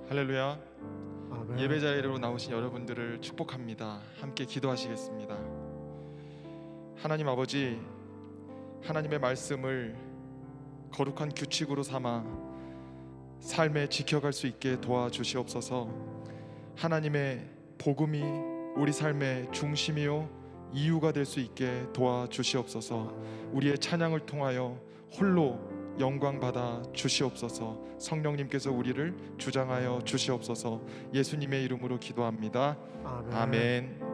할렐루야. 아멘. 예배 자리로 나오신 여러분들을 축복합니다. 함께 기도하시겠습니다. 하나님 아버지, 하나님의 말씀을 거룩한 규칙으로 삼아 삶에 지켜갈 수 있게 도와주시옵소서. 하나님의 복음이 우리 삶의 중심이요 이유가 될 수 있게 도와주시옵소서. 우리의 찬양을 통하여 홀로 영광 받아 주시옵소서. 성령님께서 우리를 주장하여 주시옵소서. 예수님의 이름으로 기도합니다. 아멘.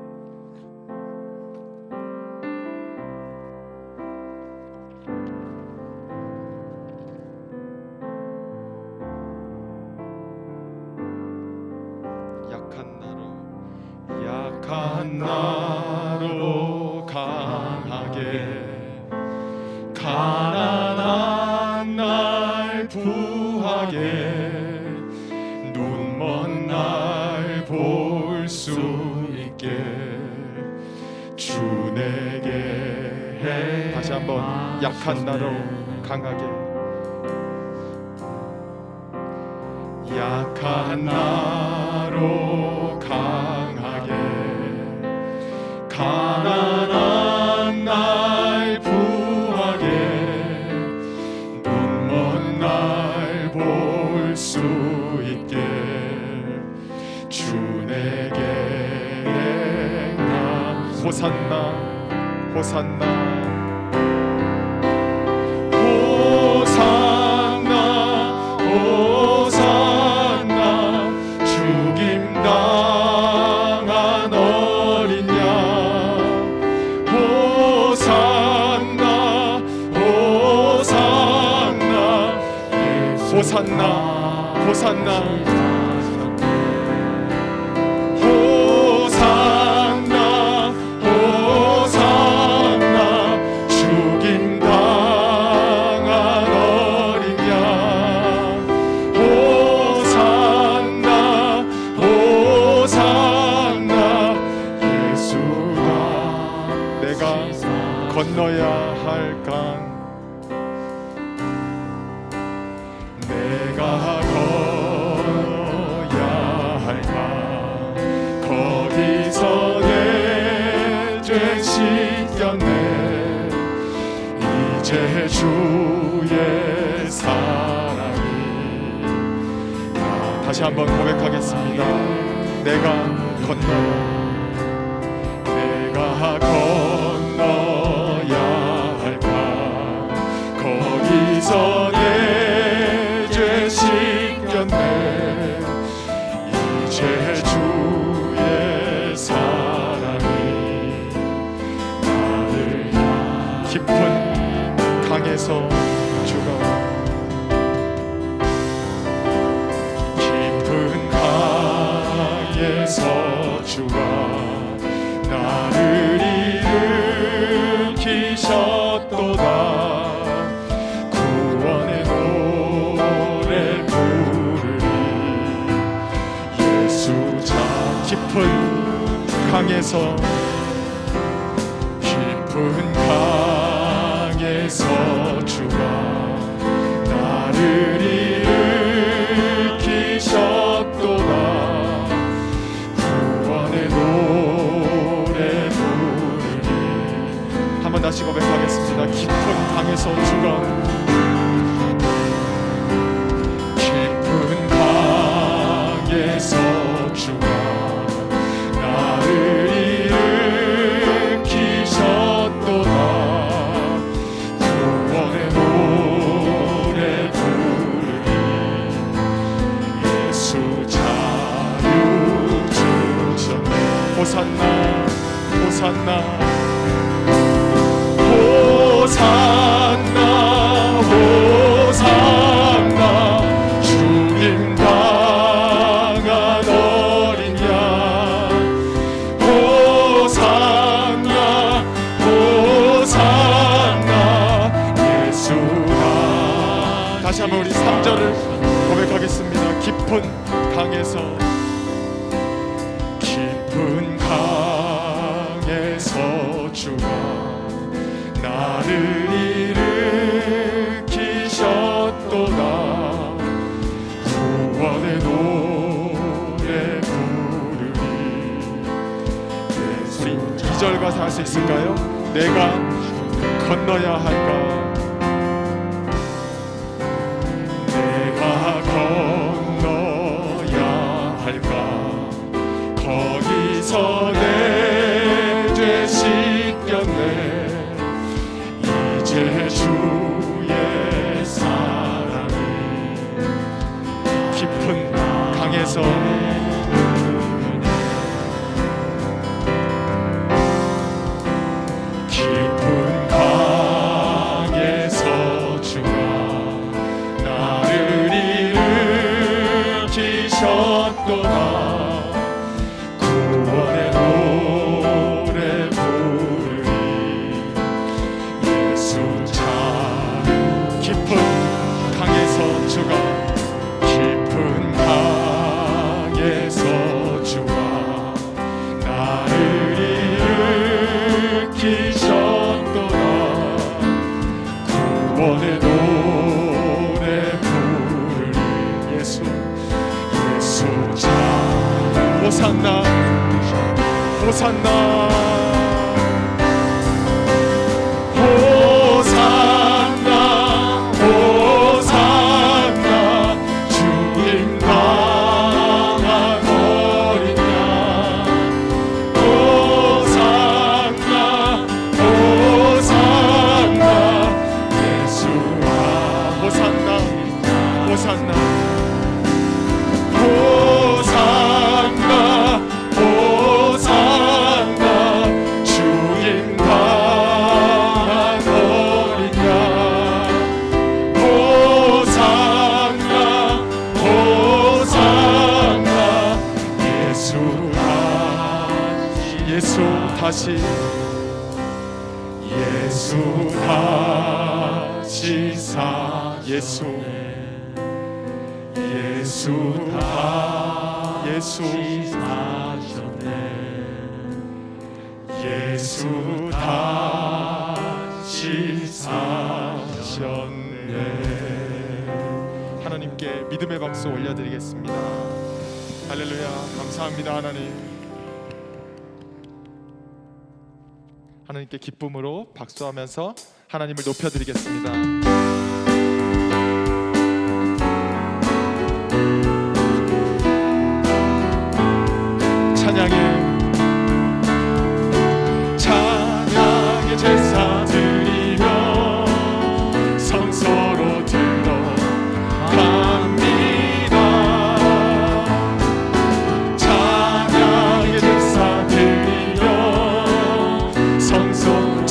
약한 나로 강하게, 가난한 날 부하게, 눈먼 날 볼 수 있게 주 내게 해. 다시 한번 약한 나로 강하게, 약한 나로 강하게, 가난한 날 부하게, 눈먼 날 볼 수 있게 주 내게 행하. 호산나 호산나 호산나 호산나, 죽임당한 어린 양. 호산나 호산나 호산나 호산나 호산나 호산나, 죽임당한 어린 양. 호산나 호산나, 예수가 내가 건너야 할 강, 내가 걸어야 할 강, 거기서 내 죄 씻겼네. 이제 주의 사랑이. 다시 한번 고백하겠습니다. 내가 건너야 할 강, 거기서 내 죄 씻겼네. 이제 주의 사랑이 나를 깊은 강에서 주가, 깊은 강에서 주가 나를 일으키셨도다. 구원의 노래 부르리. 예수 자 깊은 강에서, 깊은 강에서 주가 나를 일으키셨도다. 구원의 노래 부르리. 한번 다시 고백하겠습니다. 깊은 강에서 주가, 깊은 강에서 주가 나를 일으키셨도다. 구원의 노래 부르리. 예수 자유 주셨네. 호산나 호산나 호산나 호산나, 죽임당한 어린 양. 호산나 호산나, 예수가. 다시 한번 우리 3절을 고백하겠습니다. 깊은 강에서, 깊은 강에서 주가 나를 일으키셨도다. 구원의 노래 들어가서 할 수 있을까요? 내가 건너야 할까? 내가 건너야 할까? 거기서 내 죄 씻겼네. 이제 주의 사랑이 깊은 강에서 깊은 강에서 주가 나를 일으키셨도다. 구원의 노래 부르리. 예수 참 깊은 강에서 주가 깊은 강에서 주가 나를 일으키셨도다. 구원의 노래 부르리. 예수 참 호산나 호산나 호산나 호산나 주님 강한 어린 양. 호산나 호산나 예수아. 호산나 호산나 호산나 호산나 주님 강한 어린 양. 호산나 호산나 예수 다시 사 예수 사셨네. 예수 다시 사셨네. 하나님께 믿음의 박수 올려드리겠습니다. 할렐루야. 감사합니다. 하나님께 기쁨으로 박수하면서 하나님을 높여드리겠습니다. 찬양의 제사 드리며 성소로 들어갑니다. 찬양의 제사 드리며 성소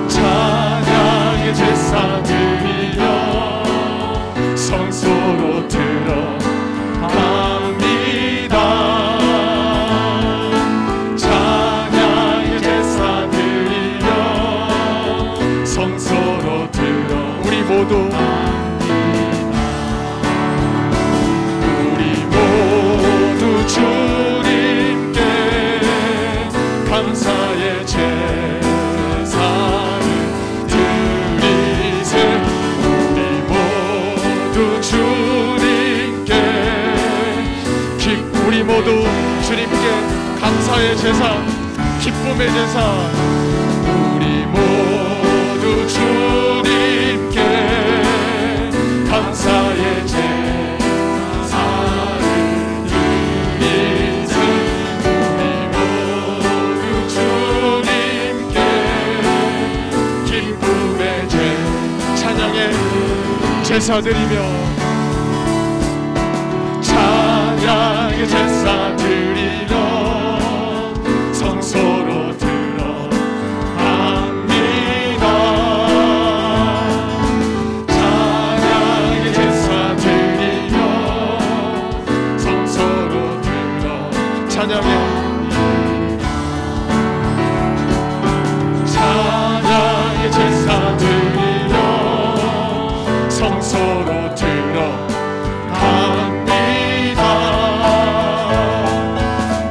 찬양의 제사 드리며 성소로 들어갑니다. 찬양의 제사 드리며 성소로 들어 우리 모두 주님께 감사의 제사를 드리세. 우리 모두 주님께 우리 모두 주님께 감사의 제사, 기쁨의 제사. 우리 모두 주님께 감사의 제사를 드리세. 우리 모두 주님께 기쁨의 찬양의 제사 드리며 찬양의 제사 드리며 성소로 들어갑니다. 찬양의 제사 드리며 성소로 들어 찬양의 제사 드리며 성소로 들어갑니다.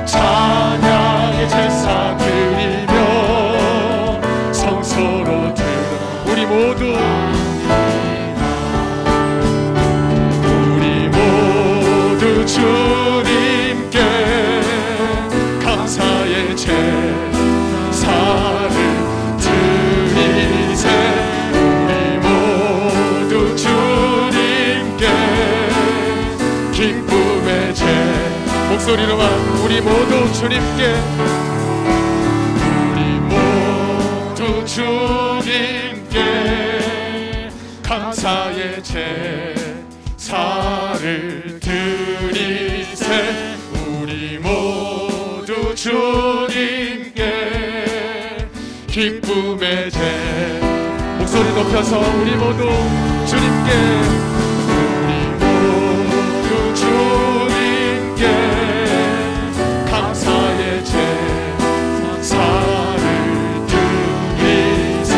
찬양의 제사 드리며 성소로 들어 우리 모두 주님 목소리로만 우리 모두 주님께, 우리 모두 주님께 감사의 제사를 드리세. 우리 모두 주님께 기쁨의 목소리 높여서 우리 모두 주님께, 우리 모두 주님께 감사의 제사를 드리세.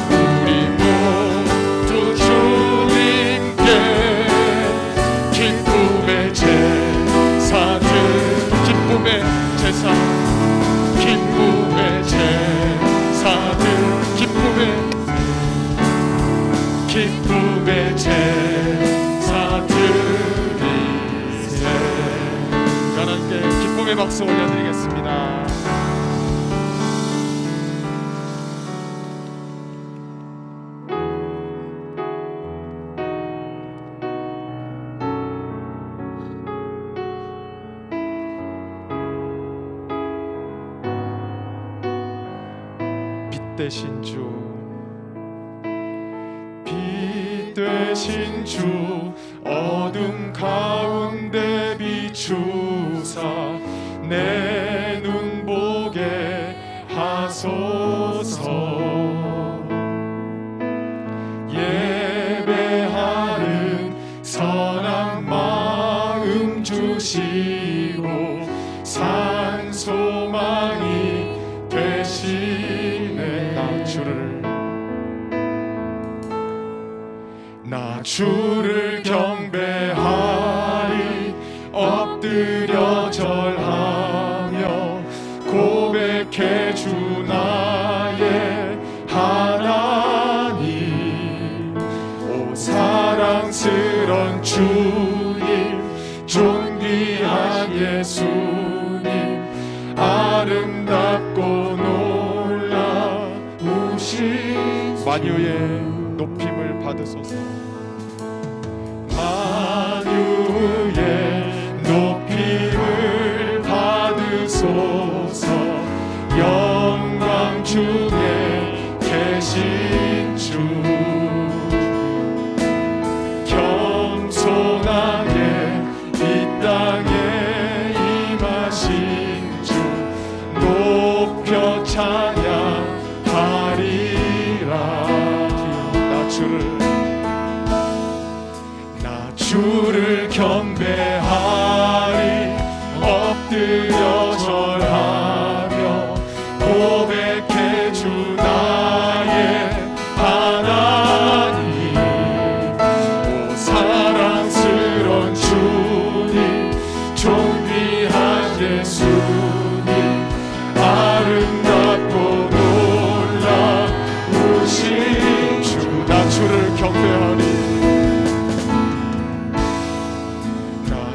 우리 모두 주님께 기쁨의 제사, 기쁨의 제사, 기쁨의 제사들, 기쁨의 제사 드리세. 하나님께 기쁨의 박수 올려드리겠습니다. 빛 되신 주, 빛 되신 주, 어둠 가운데 비추사 내 눈 보게 하소서. 예배하는 선한 마음 주시고 산 소망이 되시네. 나 주를 경배하리. 엎드려 절하며 고백해 주 나의 하나님. 오 사랑스런 주님, 존귀한 예수님, 아름답고 놀라우신 만유의 높임을 받으소서. 만유의 높임을 받으소서. 영광 중에 계신 주, 겸손하게 이 땅에 임하신 주, 높여 찬양하리라. 나 주를 경배하리. 엎드려 절하며 고백해 주 나의 하나님. 오 사랑스런 주님, 존귀한 예수님, 아름답고 놀라우신 주. 나 주를 경배하리.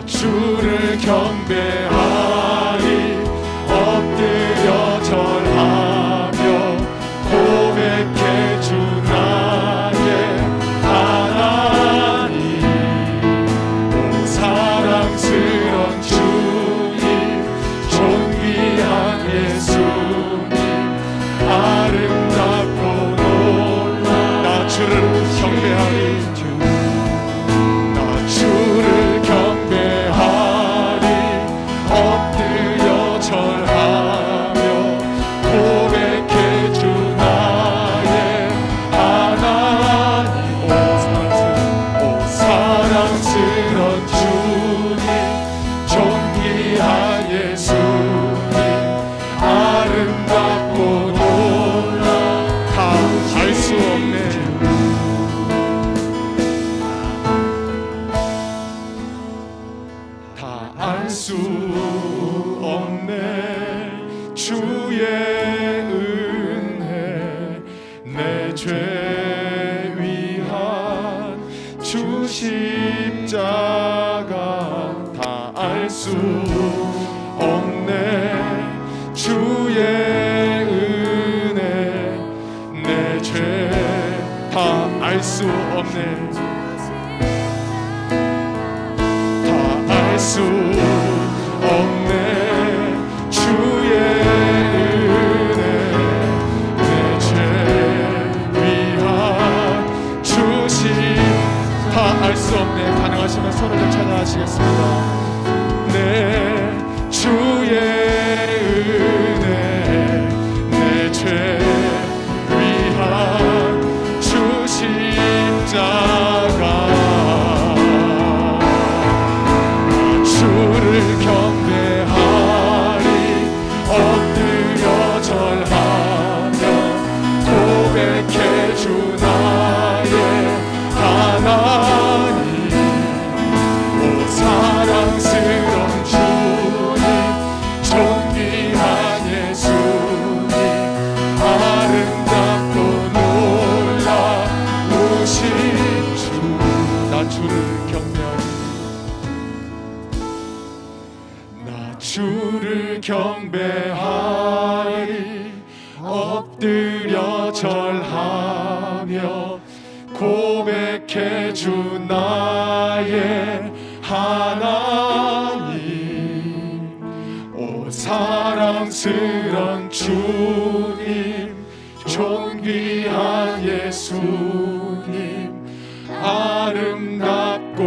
주를 경배하리. 엎드려 절하며 고백해 주 나의 하나님. 오 사랑스런 주님, 존귀한 예수님, 아름답고 놀라. 나 주를 경배하리. 나 주를 경배하리. 엎드려 절하며 고백해 주 나의 하나님. 오 사랑스런 주님, 존귀한 예수님, 아름답고 놀라. 다 알 수 없네. 알 수 없네. 주의 은혜, 내 죄 위한 주 십자가. 다 알 수 없네. 주의 은혜, 내 죄. 다 알 수 없네. 다 알 수 없네. 다 알 수 없네. 가능하시면 손을 좀 찬양하시겠습니다. 내 주의 은혜 내 죄 위한 주 십자가 주를 경배하리 엎드려 절하며 고백해 주 나의 하나님 오 사랑스러운 주님 존귀한 예수님 아름답고 놀라우신 주 나 주를 경배하리 나 주를 경배하리 엎드려 절하며 고백해 주 나의 하나님 오 사랑스런 주님 존귀한 예수님 아름답고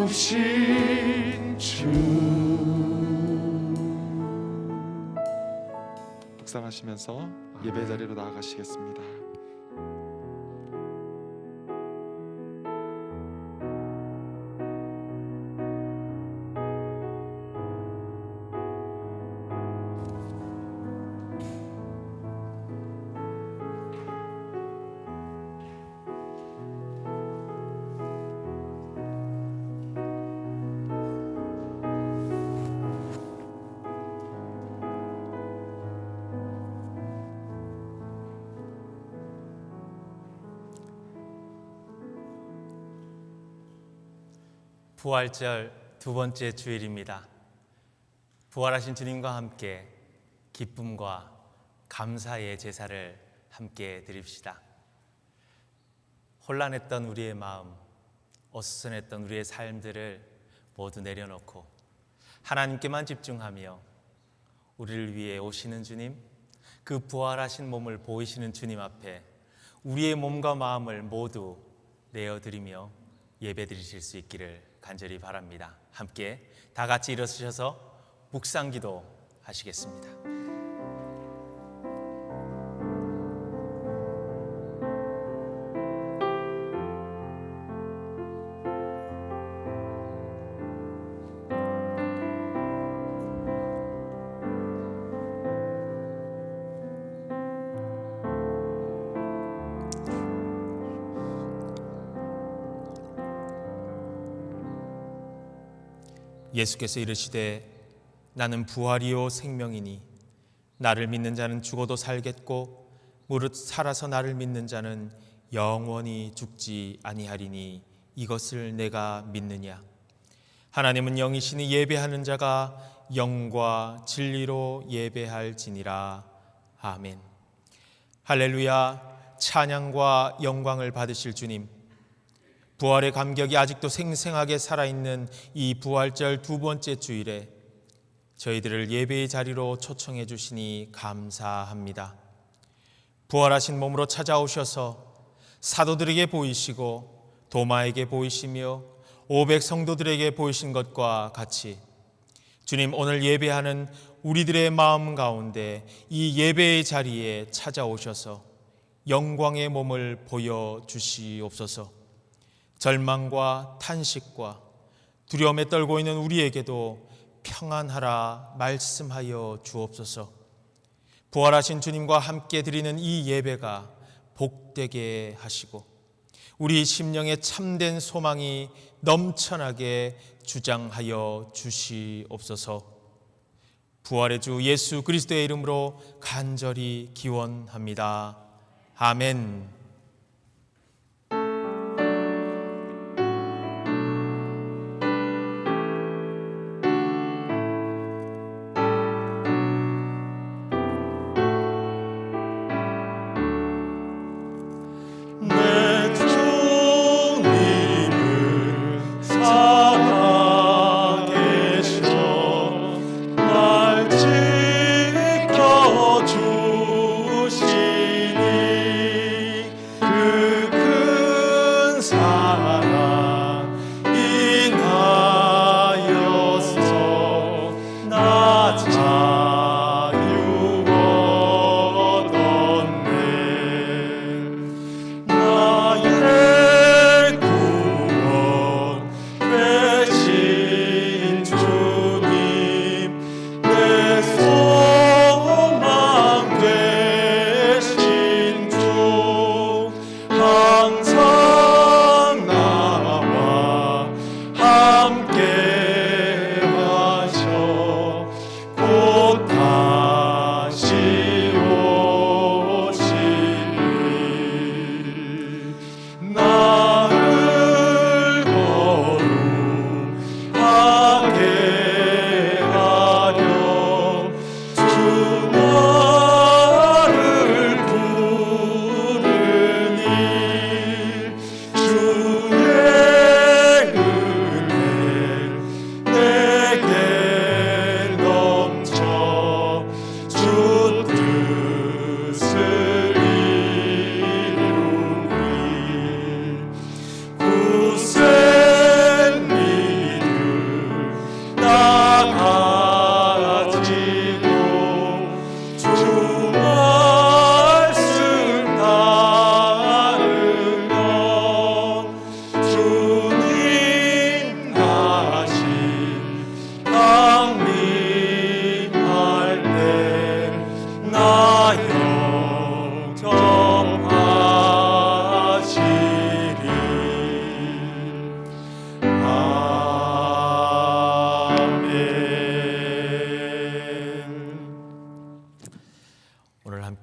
놀라우신 주 묵상하시면서 예배 자리로 나아가시겠습니다. 부활절 두 번째 주일입니다. 부활하신 주님과 함께 기쁨과 감사의 제사를 함께 드립시다. 혼란했던 우리의 마음, 어수선했던 우리의 삶들을 모두 내려놓고 하나님께만 집중하며 우리를 위해 오시는 주님, 그 부활하신 몸을 보이시는 주님 앞에 우리의 몸과 마음을 모두 내어드리며 예배 드리실 수 있기를 간절히 바랍니다. 함께 다 같이 일어서셔서 묵상기도 하시겠습니다. 예수께서 이르시되 나는 부활이요 생명이니 나를 믿는 자는 죽어도 살겠고 무릇 살아서 나를 믿는 자는 영원히 죽지 아니하리니 이것을 내가 믿느냐. 하나님은 영이시니 예배하는 자가 영과 진리로 예배할지니라. 아멘. 할렐루야. 찬양과 영광을 받으실 주님, 부활의 감격이 아직도 생생하게 살아있는 이 부활절 두 번째 주일에 저희들을 예배의 자리로 초청해 주시니 감사합니다. 부활하신 몸으로 찾아오셔서 사도들에게 보이시고 도마에게 보이시며 500 성도들에게 보이신 것과 같이 주님, 오늘 예배하는 우리들의 마음 가운데 이 예배의 자리에 찾아오셔서 영광의 몸을 보여주시옵소서. 절망과 탄식과 두려움에 떨고 있는 우리에게도 평안하라 말씀하여 주옵소서. 부활하신 주님과 함께 드리는 이 예배가 복되게 하시고 우리 심령에 참된 소망이 넘쳐나게 주장하여 주시옵소서. 부활의 주 예수 그리스도의 이름으로 간절히 기원합니다. 아멘.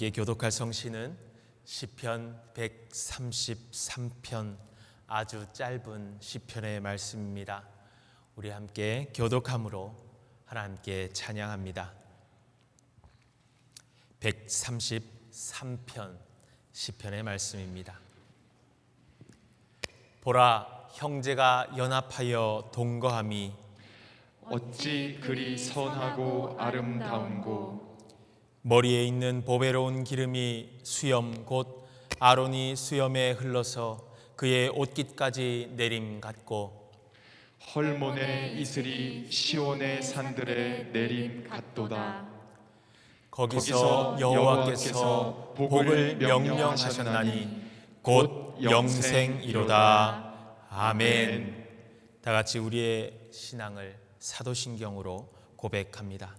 함께 교독할 성시는 시편 133편, 아주 짧은 시편의 말씀입니다. 우리 함께 교독함으로 하나님께 찬양합니다. 133편 시편의 말씀입니다. 보라, 형제가 연합하여 동거함이 어찌 그리 선하고 아름다운고. 머리에 있는 보배로운 기름이 수염 곧 아론이 수염에 흘러서 그의 옷깃까지 내림 같고 헐몬의 이슬이 시온의 산들에 내림 같도다. 거기서 여호와께서 복을 명령하셨나니 곧 영생이로다. 아멘. 다 같이 우리의 신앙을 사도신경으로 고백합니다.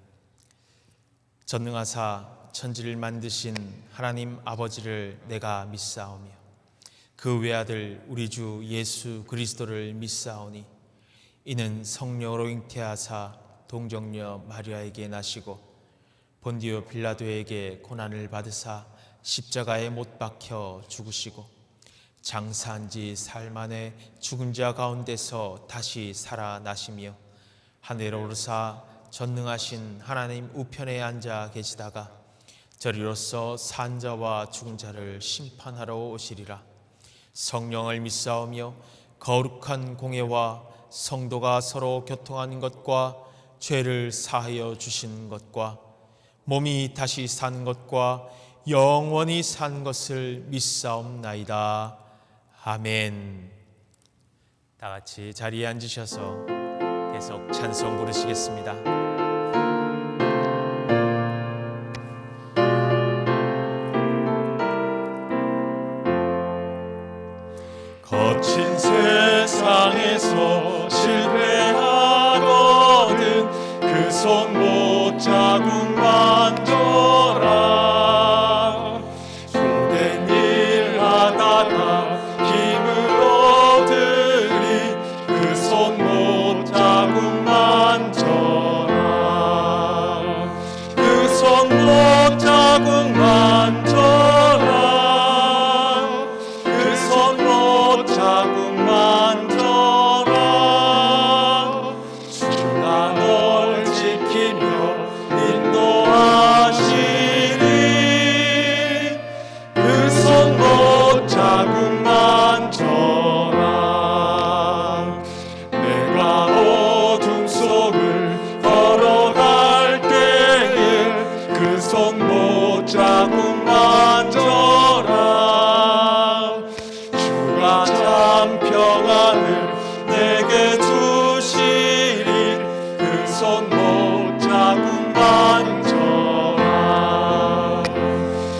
전능하사 천지를 만드신 하나님 아버지를 내가 믿사오며 그 외아들 우리 주 예수 그리스도를 믿사오니 이는 성령으로 잉태하사 동정녀 마리아에게 나시고 본디오 빌라도에게 고난을 받으사 십자가에 못 박혀 죽으시고 장사한 지 사흘 만에 죽은 자 가운데서 다시 살아나시며 하늘에 오르사 전능하신 하나님 우편에 앉아 계시다가 저리로서 산 자와 죽은 자를 심판하러 오시리라. 성령을 믿사오며 거룩한 공예와 성도가 서로 교통하는 것과 죄를 사하여 주시는 것과 몸이 다시 사는 것과 영원히 사는 것을 믿사옵나이다. 아멘. 다 같이 자리에 앉으셔서 계속 찬송 부르시겠습니다. 거친 세상에서 실패하거든 그 손못 자국 만져라. 고된 일 하다가 힘을 얻으리 그 손못 자국 만져라. 그 손못 자국 만져라. 그 손못 자국 만져라. 주가 널 지키며 인도하시리. 그 손못 자국 만져라. 내가 어둠 속을 걸어갈 때에 그 손못 자국 만져라. 주가 참 평안을 내게 주시리. 그 손못 자국 만져라.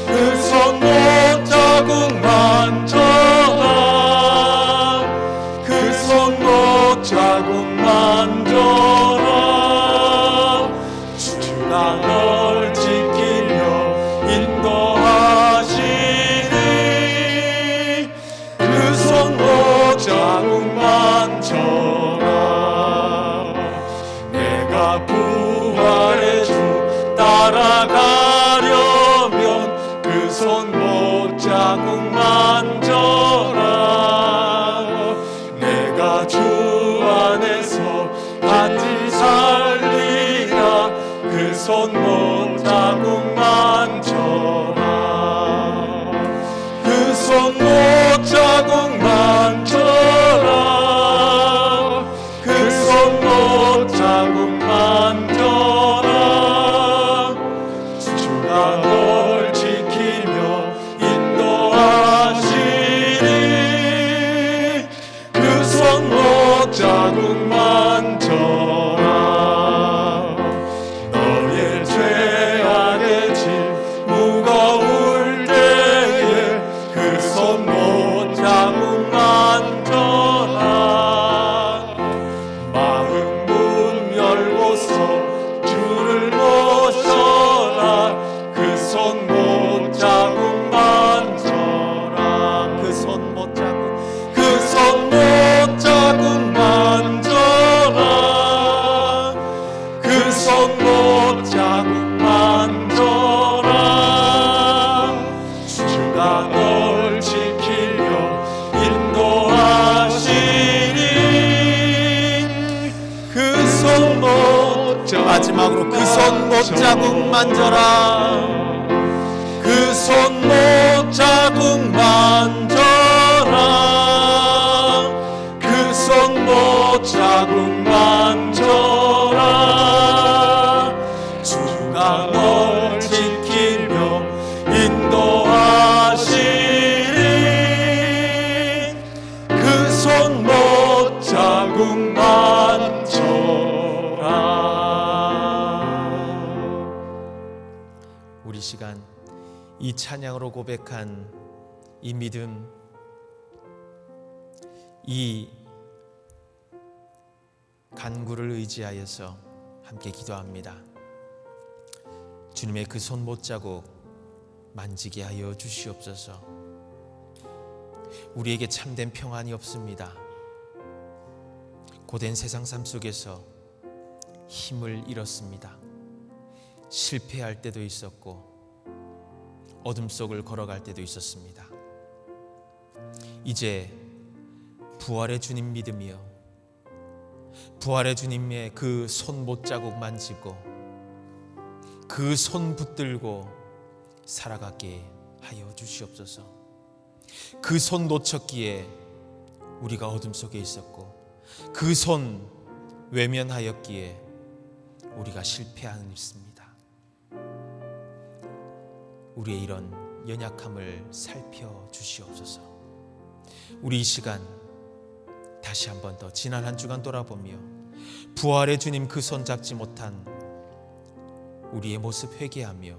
그 손못 자국 만져라. 그 손못 자국 만져라. 주가 널 지키며 인도하시리. 그 손못 자국 만져라. 내가 부활의 주 따라가려면 그 손못 자국 만져라. 내가 주 안에서 단지 살리라. 그 손못 자국 만져라. 그 손못 자국 만져라. 그 손못 자국 만져라. 주가 널 지키며 인도하시리. 그 손못 자국 만져라. 너의 죄악의 짐 무거울 때에 그 손못 자국 만져라. 마음 문 열고서 주를 모셔라. 그 손못 자국 만져라. 그 손못 자국 그 손못 자국 만져라. 그 손못 자국 만져라. 마지막으로 그 손 못자국 만져라. 그 손 못자국 만져라. 그 손 못자국 만져라. 주가 널 지키며 인도하시리. 그 손 못자국 만져라. 우리 시간 이 찬양으로 고백한 이 믿음, 이 간구를 의지하여서 함께 기도합니다. 주님의 그 손 못자국 만지게 하여 주시옵소서. 우리에게 참된 평안이 없습니다. 고된 세상 삶 속에서 힘을 잃었습니다. 실패할 때도 있었고 어둠 속을 걸어갈 때도 있었습니다. 이제 부활의 주님 믿으며 부활의 주님의 그 손 못자국 만지고 그 손 붙들고 살아가게 하여 주시옵소서. 그 손 놓쳤기에 우리가 어둠 속에 있었고 그 손 외면하였기에 우리가 실패하는 있습니다. 우리의 이런 연약함을 살펴 주시옵소서. 우리 이 시간 다시 한번 더 지난 한 주간 돌아보며 부활의 주님 그 손 잡지 못한 우리의 모습 회개하며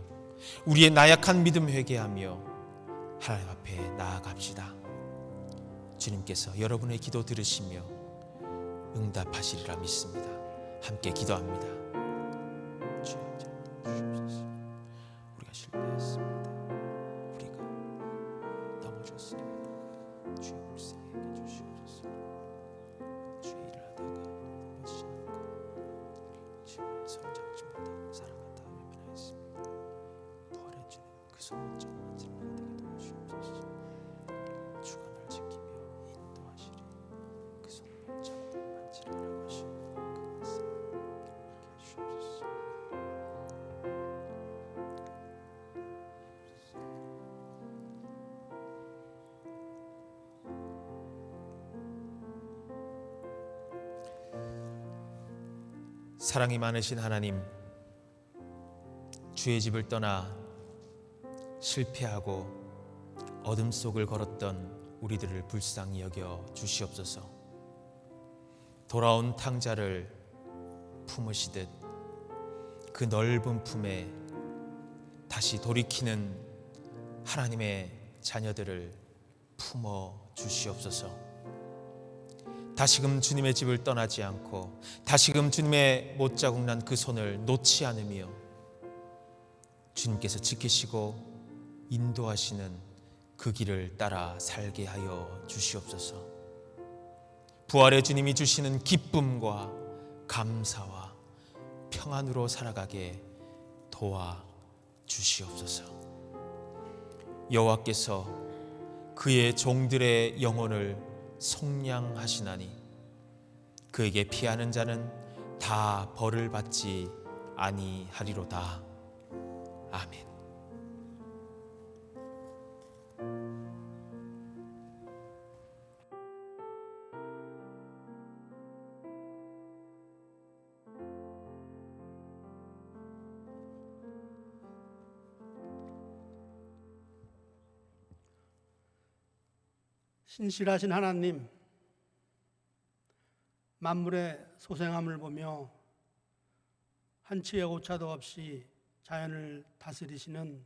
우리의 나약한 믿음 회개하며 하나님 앞에 나아갑시다. 주님께서 여러분의 기도 들으시며 응답하시리라 믿습니다. 함께 기도합니다. 주여 주옵소서. 우리가 실패했습니다. 우리가 넘어졌습니다. 주여 불쌍히 여겨주시옵소서. 주의 일을 하다가 넘어지지 않고 주님의 손 잡지 못하고 살아갔다가 외면하였습니다. 부활의 주님 그 손 잡고 만지는 되게 도와주시옵소서. 주가 날 지키며 인도하시리. 그 손 잡고 만지라라고 하시고 그 말씀 기록하게 하시옵소서. 사랑이 많으신 하나님, 주의 집을 떠나 실패하고 어둠 속을 걸었던 우리들을 불쌍히 여겨 주시옵소서. 돌아온 탕자를 품으시듯 그 넓은 품에 다시 돌이키는 하나님의 자녀들을 품어 주시옵소서. 다시금 주님의 집을 떠나지 않고 다시금 주님의 못자국 난 그 손을 놓지 않으며 주님께서 지키시고 인도하시는 그 길을 따라 살게 하여 주시옵소서. 부활의 주님이 주시는 기쁨과 감사와 평안으로 살아가게 도와 주시옵소서. 여호와께서 그의 종들의 영혼을 속량하시나니 그에게 피하는 자는 다 벌을 받지 아니하리로다. 아멘. 신실하신 하나님, 만물의 소생함을 보며 한치의 오차도 없이 자연을 다스리시는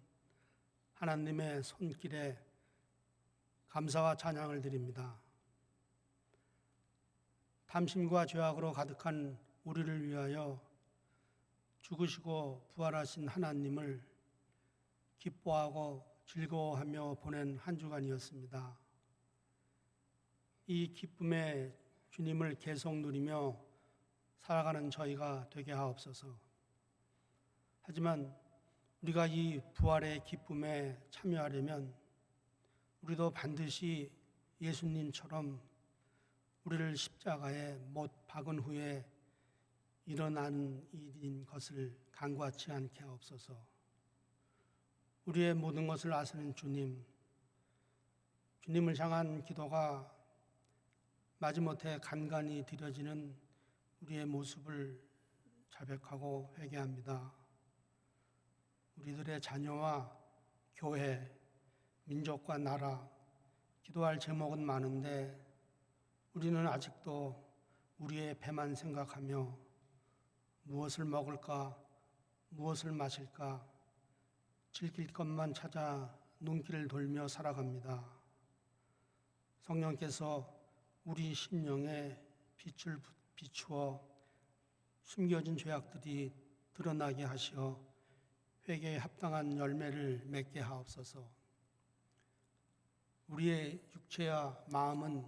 하나님의 손길에 감사와 찬양을 드립니다. 탐심과 죄악으로 가득한 우리를 위하여 죽으시고 부활하신 하나님을 기뻐하고 즐거워하며 보낸 한 주간이었습니다. 이 기쁨의 주님을 계속 누리며 살아가는 저희가 되게 하옵소서. 하지만 우리가 이 부활의 기쁨에 참여하려면 우리도 반드시 예수님처럼 우리를 십자가에 못 박은 후에 일어나는 일인 것을 간과치 않게 하옵소서. 우리의 모든 것을 아시는 주님을 향한 기도가 마지못해 간간히 드려지는 우리의 모습을 자백하고 회개합니다. 우리들의 자녀와 교회, 민족과 나라, 기도할 제목은 많은데 우리는 아직도 우리의 배만 생각하며 무엇을 먹을까, 무엇을 마실까, 즐길 것만 찾아 눈길을 돌며 살아갑니다. 성령께서 우리 심령에 빛을 비추어 숨겨진 죄악들이 드러나게 하시어 회개에 합당한 열매를 맺게 하옵소서. 우리의 육체와 마음은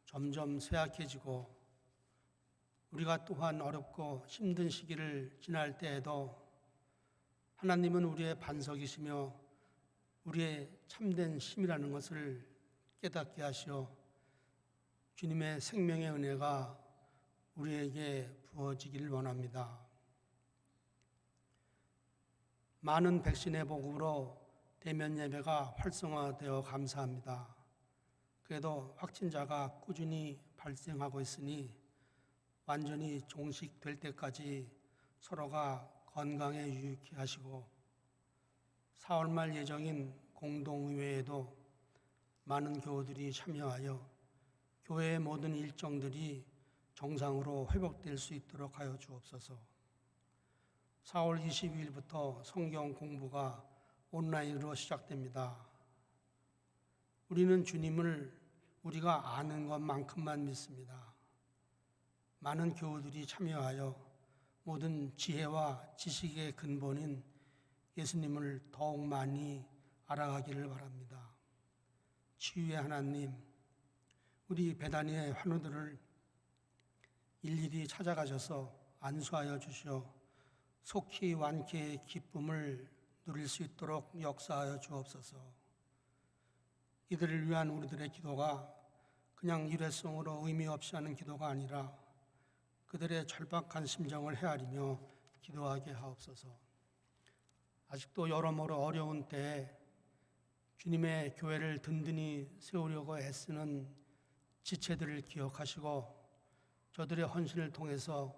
점점 쇠약해지고 우리가 또한 어렵고 힘든 시기를 지날 때에도 하나님은 우리의 반석이시며 우리의 참된 힘이라는 것을 깨닫게 하시어 주님의 생명의 은혜가 우리에게 부어지기를 원합니다. 많은 백신의 보급으로 대면 예배가 활성화되어 감사합니다. 그래도 확진자가 꾸준히 발생하고 있으니 완전히 종식될 때까지 서로가 건강에 유익해 하시고 4월 말 예정인 공동의회에도 많은 교우들이 참여하여 교회의 모든 일정들이 정상으로 회복될 수 있도록 하여 주옵소서. 4월 22일부터 성경 공부가 온라인으로 시작됩니다. 우리는 주님을 우리가 아는 것만큼만 믿습니다. 많은 교우들이 참여하여 모든 지혜와 지식의 근본인 예수님을 더욱 많이 알아가기를 바랍니다. 치유의 하나님, 우리 베다니의 환우들을 일일이 찾아가셔서 안수하여 주시어 속히 완쾌의 기쁨을 누릴 수 있도록 역사하여 주옵소서. 이들을 위한 우리들의 기도가 그냥 일회성으로 의미 없이 하는 기도가 아니라 그들의 절박한 심정을 헤아리며 기도하게 하옵소서. 아직도 여러모로 어려운 때에 주님의 교회를 든든히 세우려고 애쓰는 지체들을 기억하시고 저들의 헌신을 통해서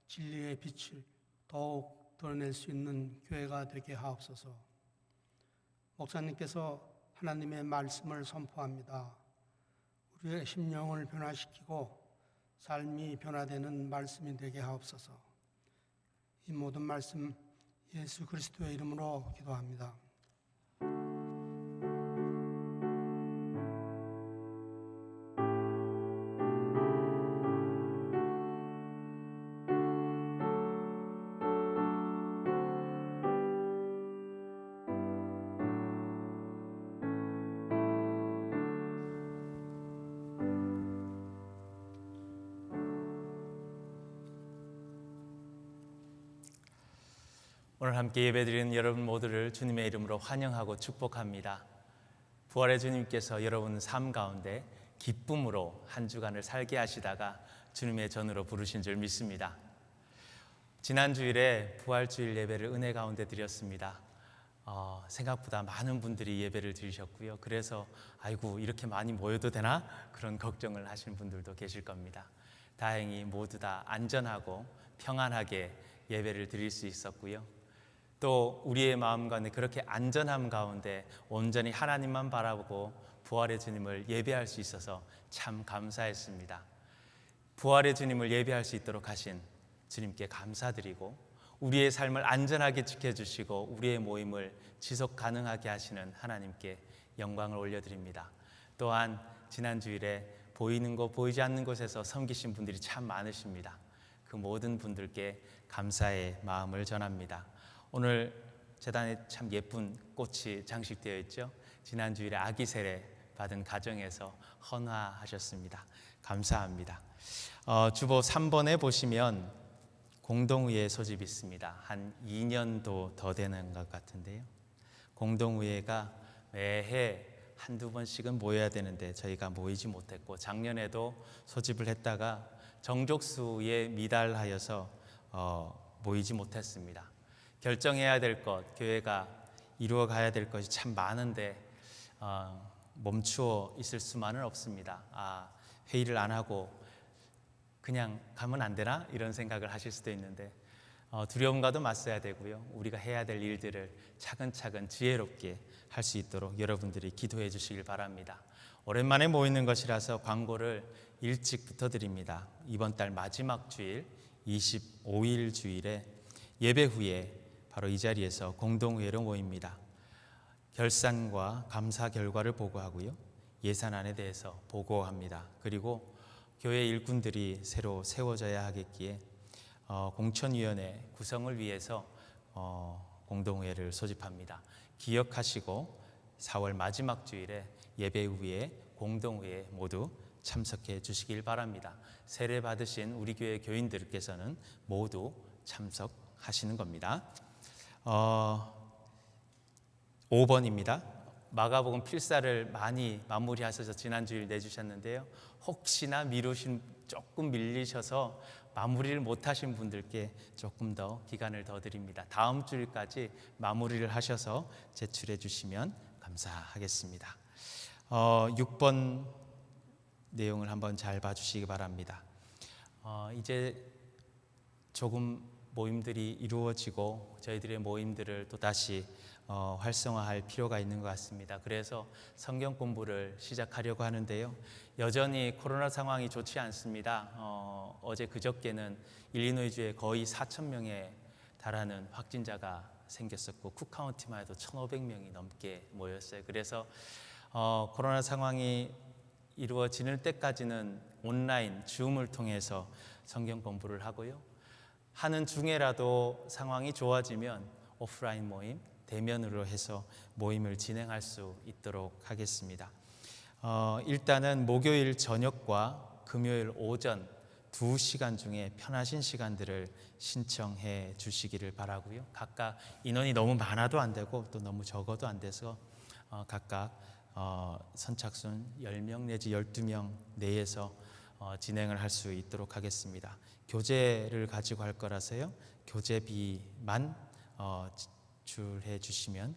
진리의 빛을 더욱 드러낼 수 있는 교회가 되게 하옵소서. 목사님께서 하나님의 말씀을 선포합니다. 우리의 심령을 변화시키고 삶이 변화되는 말씀이 되게 하옵소서. 이 모든 말씀 예수 그리스도의 이름으로 기도합니다. 오늘 함께 예배드리는 여러분 모두를 주님의 이름으로 환영하고 축복합니다. 부활의 주님께서 여러분 삶 가운데 기쁨으로 한 주간을 살게 하시다가 주님의 전으로 부르신 줄 믿습니다. 지난 주일에 부활주일 예배를 은혜 가운데 드렸습니다. 생각보다 많은 분들이 예배를 드리셨고요. 그래서 아이고 이렇게 많이 모여도 되나? 그런 걱정을 하시는 분들도 계실 겁니다. 다행히 모두 다 안전하고 평안하게 예배를 드릴 수 있었고요. 또 우리의 마음 가운데 그렇게 안전함 가운데 온전히 하나님만 바라보고 부활의 주님을 예배할 수 있어서 참 감사했습니다. 부활의 주님을 예배할 수 있도록 하신 주님께 감사드리고 우리의 삶을 안전하게 지켜주시고 우리의 모임을 지속 가능하게 하시는 하나님께 영광을 올려드립니다. 또한 지난 주일에 보이는 곳 보이지 않는 곳에서 섬기신 분들이 참 많으십니다. 그 모든 분들께 감사의 마음을 전합니다. 오늘 제단에 참 예쁜 꽃이 장식되어 있죠. 지난 주일에 아기 세례 받은 가정에서 헌화하셨습니다. 감사합니다. 주보 3번에 보시면 공동의회 소집이 있습니다. 한 2년도 더 되는 것 같은데요. 공동의회가 매해 한두 번씩은 모여야 되는데 저희가 모이지 못했고 작년에도 소집을 했다가 정족수에 미달하여서 모이지 못했습니다. 결정해야 될 것, 교회가 이루어 가야 될 것이 참 많은데 멈추어 있을 수만은 없습니다. 회의를 안 하고 그냥 가면 안 되나? 이런 생각을 하실 수도 있는데 두려움과도 맞서야 되고요. 우리가 해야 될 일들을 차근차근 지혜롭게 할 수 있도록 여러분들이 기도해 주시길 바랍니다. 오랜만에 모이는 것이라서 광고를 일찍부터 드립니다. 이번 달 마지막 주일 25일 주일에 예배 후에 바로 이 자리에서 공동회의로 모입니다. 결산과 감사 결과를 보고하고요. 예산안에 대해서 보고합니다. 그리고 교회 일꾼들이 새로 세워져야 하겠기에 공천위원회 구성을 위해서 공동회의를 소집합니다. 기억하시고 4월 마지막 주일에 예배 후에 공동회의에 모두 참석해 주시길 바랍니다. 세례 받으신 우리 교회 교인들께서는 모두 참석하시는 겁니다. 5번입니다. 마가복음 필사를 많이 마무리하셔서 지난주일 내주셨는데요. 혹시나 조금 밀리셔서 마무리를 못하신 분들께 조금 더 기간을 더 드립니다. 다음 주일까지 마무리를 하셔서 제출해 주시면 감사하겠습니다. 6번 내용을 한번 잘 봐주시기 바랍니다. 이제 조금 모임들이 이루어지고 저희들의 모임들을 또 다시 활성화할 필요가 있는 것 같습니다. 그래서 성경 공부를 시작하려고 하는데요. 여전히 코로나 상황이 좋지 않습니다. 어제 그저께는 일리노이주에 거의 4,000명에 달하는 확진자가 생겼었고 쿡카운티만 해도 1,500명이 넘게 모였어요. 그래서 코로나 상황이 이루어지는 때까지는 온라인 줌을 통해서 성경 공부를 하고요. 하는 중에라도 상황이 좋아지면 오프라인 모임, 대면으로 해서 모임을 진행할 수 있도록 하겠습니다. 일단은 목요일 저녁과 금요일 오전 2시간 중에 편하신 시간들을 신청해 주시기를 바라고요. 각각 인원이 너무 많아도 안 되고 또 너무 적어도 안 돼서 각각 선착순 10명 내지 12명 내에서 진행을 할 수 있도록 하겠습니다. 교재를 가지고 할 거라서요. 교재비만 제출해 주시면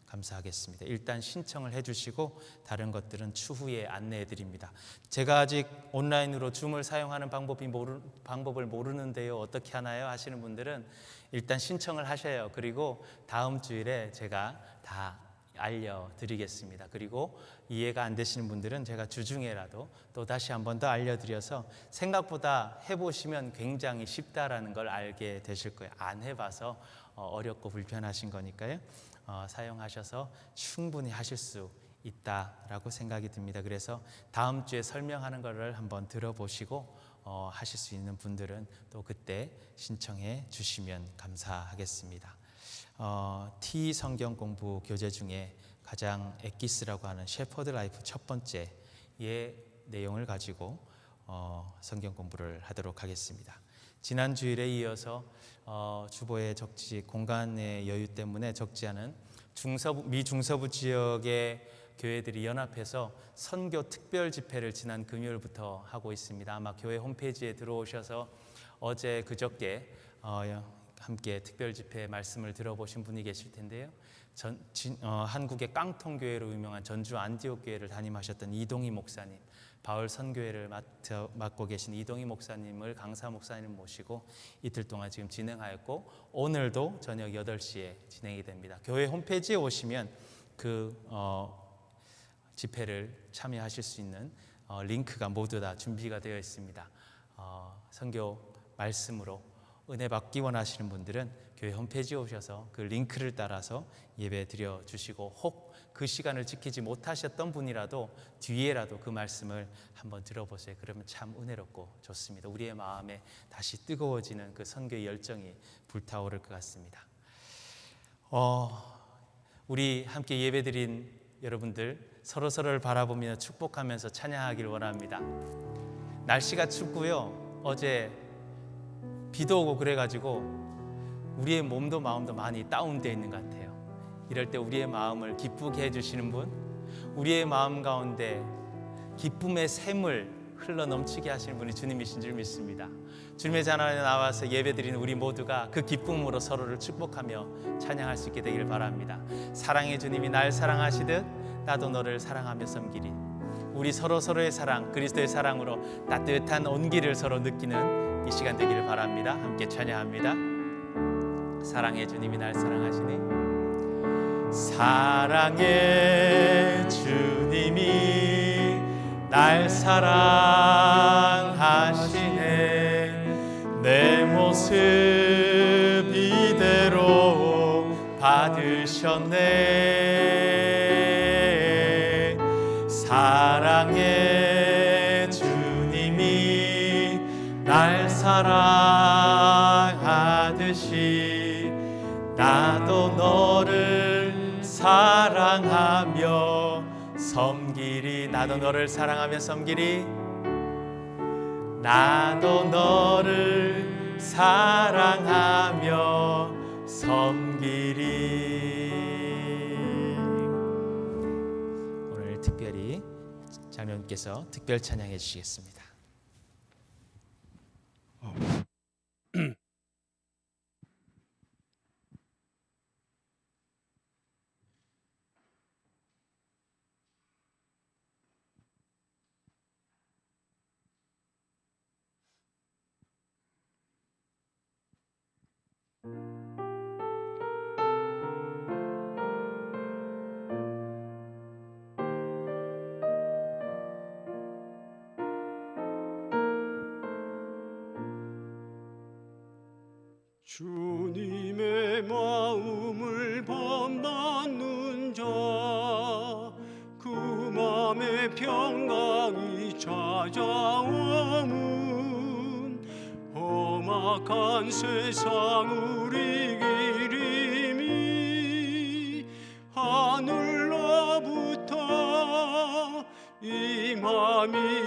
감사하겠습니다. 일단 신청을 해주시고 다른 것들은 추후에 안내해 드립니다. 제가 아직 온라인으로 줌을 사용하는 방법을 모르는데요. 어떻게 하나요? 하시는 분들은 일단 신청을 하셔요. 그리고 다음 주일에 제가 다 알려드리겠습니다. 그리고 이해가 안 되시는 분들은 제가 주중에라도 또 다시 한 번 더 알려드려서 생각보다 해보시면 굉장히 쉽다라는 걸 알게 되실 거예요. 안 해봐서 어렵고 불편하신 거니까요. 사용하셔서 충분히 하실 수 있다라고 생각이 듭니다. 그래서 다음 주에 설명하는 거를 한번 들어보시고 하실 수 있는 분들은 또 그때 신청해 주시면 감사하겠습니다. T 성경 공부 교재 중에 가장 엑기스라고 하는 셰퍼드 라이프 첫 번째의 내용을 가지고 성경 공부를 하도록 하겠습니다. 지난 주일에 이어서 주보에 공간의 여유 때문에 적지 않은 미 중서부 지역의 교회들이 연합해서 선교 특별 집회를 지난 금요일부터 하고 있습니다. 아마 교회 홈페이지에 들어오셔서 어제 그저께 함께 특별 집회 말씀을 들어보신 분이 계실 텐데요. 한국의 깡통교회로 유명한 전주 안디옥 교회를 담임하셨던 이동희 목사님, 바울 선교회를 맡고 계신 이동희 목사님을 강사 목사님 모시고 이틀 동안 지금 진행하였고 오늘도 저녁 8시에 진행이 됩니다. 교회 홈페이지에 오시면 그 집회를 참여하실 수 있는 링크가 모두 다 준비가 되어 있습니다. 선교 말씀으로 은혜 받기 원하시는 분들은 교회 홈페이지에 오셔서 그 링크를 따라서 예배 드려 주시고 혹 그 시간을 지키지 못하셨던 분이라도 뒤에라도 그 말씀을 한번 들어보세요. 그러면 참 은혜롭고 좋습니다. 우리의 마음에 다시 뜨거워지는 그 선교의 열정이 불타오를 것 같습니다. 우리 함께 예배 드린 여러분들 서로서로를 바라보며 축복하면서 찬양하길 원합니다. 날씨가 춥고요. 어제 비도 오고 그래가지고 우리의 몸도 마음도 많이 다운되어 있는 것 같아요. 이럴 때 우리의 마음을 기쁘게 해주시는 분, 우리의 마음 가운데 기쁨의 샘을 흘러 넘치게 하시는 분이 주님이신 줄 믿습니다. 주님의 자녀에 나와서 예배드리는 우리 모두가 그 기쁨으로 서로를 축복하며 찬양할 수 있게 되길 바랍니다. 사랑의 주님이 날 사랑하시듯 나도 너를 사랑하며 섬기리. 우리 서로의 사랑, 그리스도의 사랑으로 따뜻한 온기를 서로 느끼는 이 시간 되기를 바랍니다. 함께 찬양합니다. 사랑의 주님이 날 사랑하시니. 사랑의 주님이 날 사랑하시네. 내 모습 이대로 받으셨네. 사랑의 주님이 날 사랑하듯이 나도 너를 사랑하며 섬기리. 나도 너를 사랑하며 섬기리. 나도 너를 사랑하며 섬기리. 오늘 특별히 장로님께서 특별 찬양해 주시겠습니다. 주님의 마음을 본받는 자, 그 맘에 평강이 찾아오면 험악한 세상 우리 길임이 하늘로부터 임함이로다.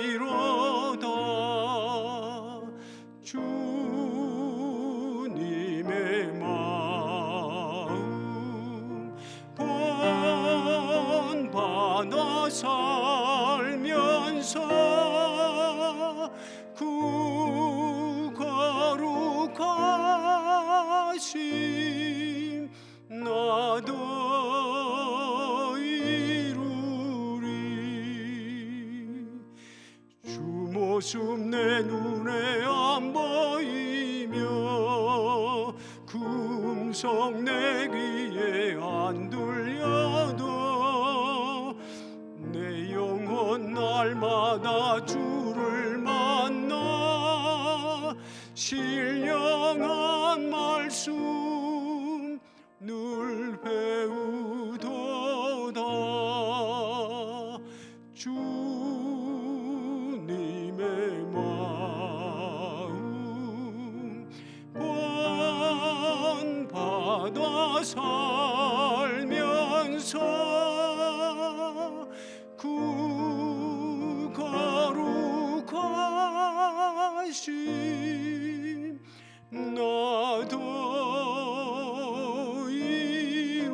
주님의 마음 본받아 살면서 그 거룩하심 나도 이루리. 주 모습 내 눈에 안 보이며 그 음성 내 귀에 안 들려도 내 영혼 날마다 주를 만나 신령한 말씀 늘 배우도다. 주님의 마음 본받아 살면서 그 거룩하심 나도 이루리.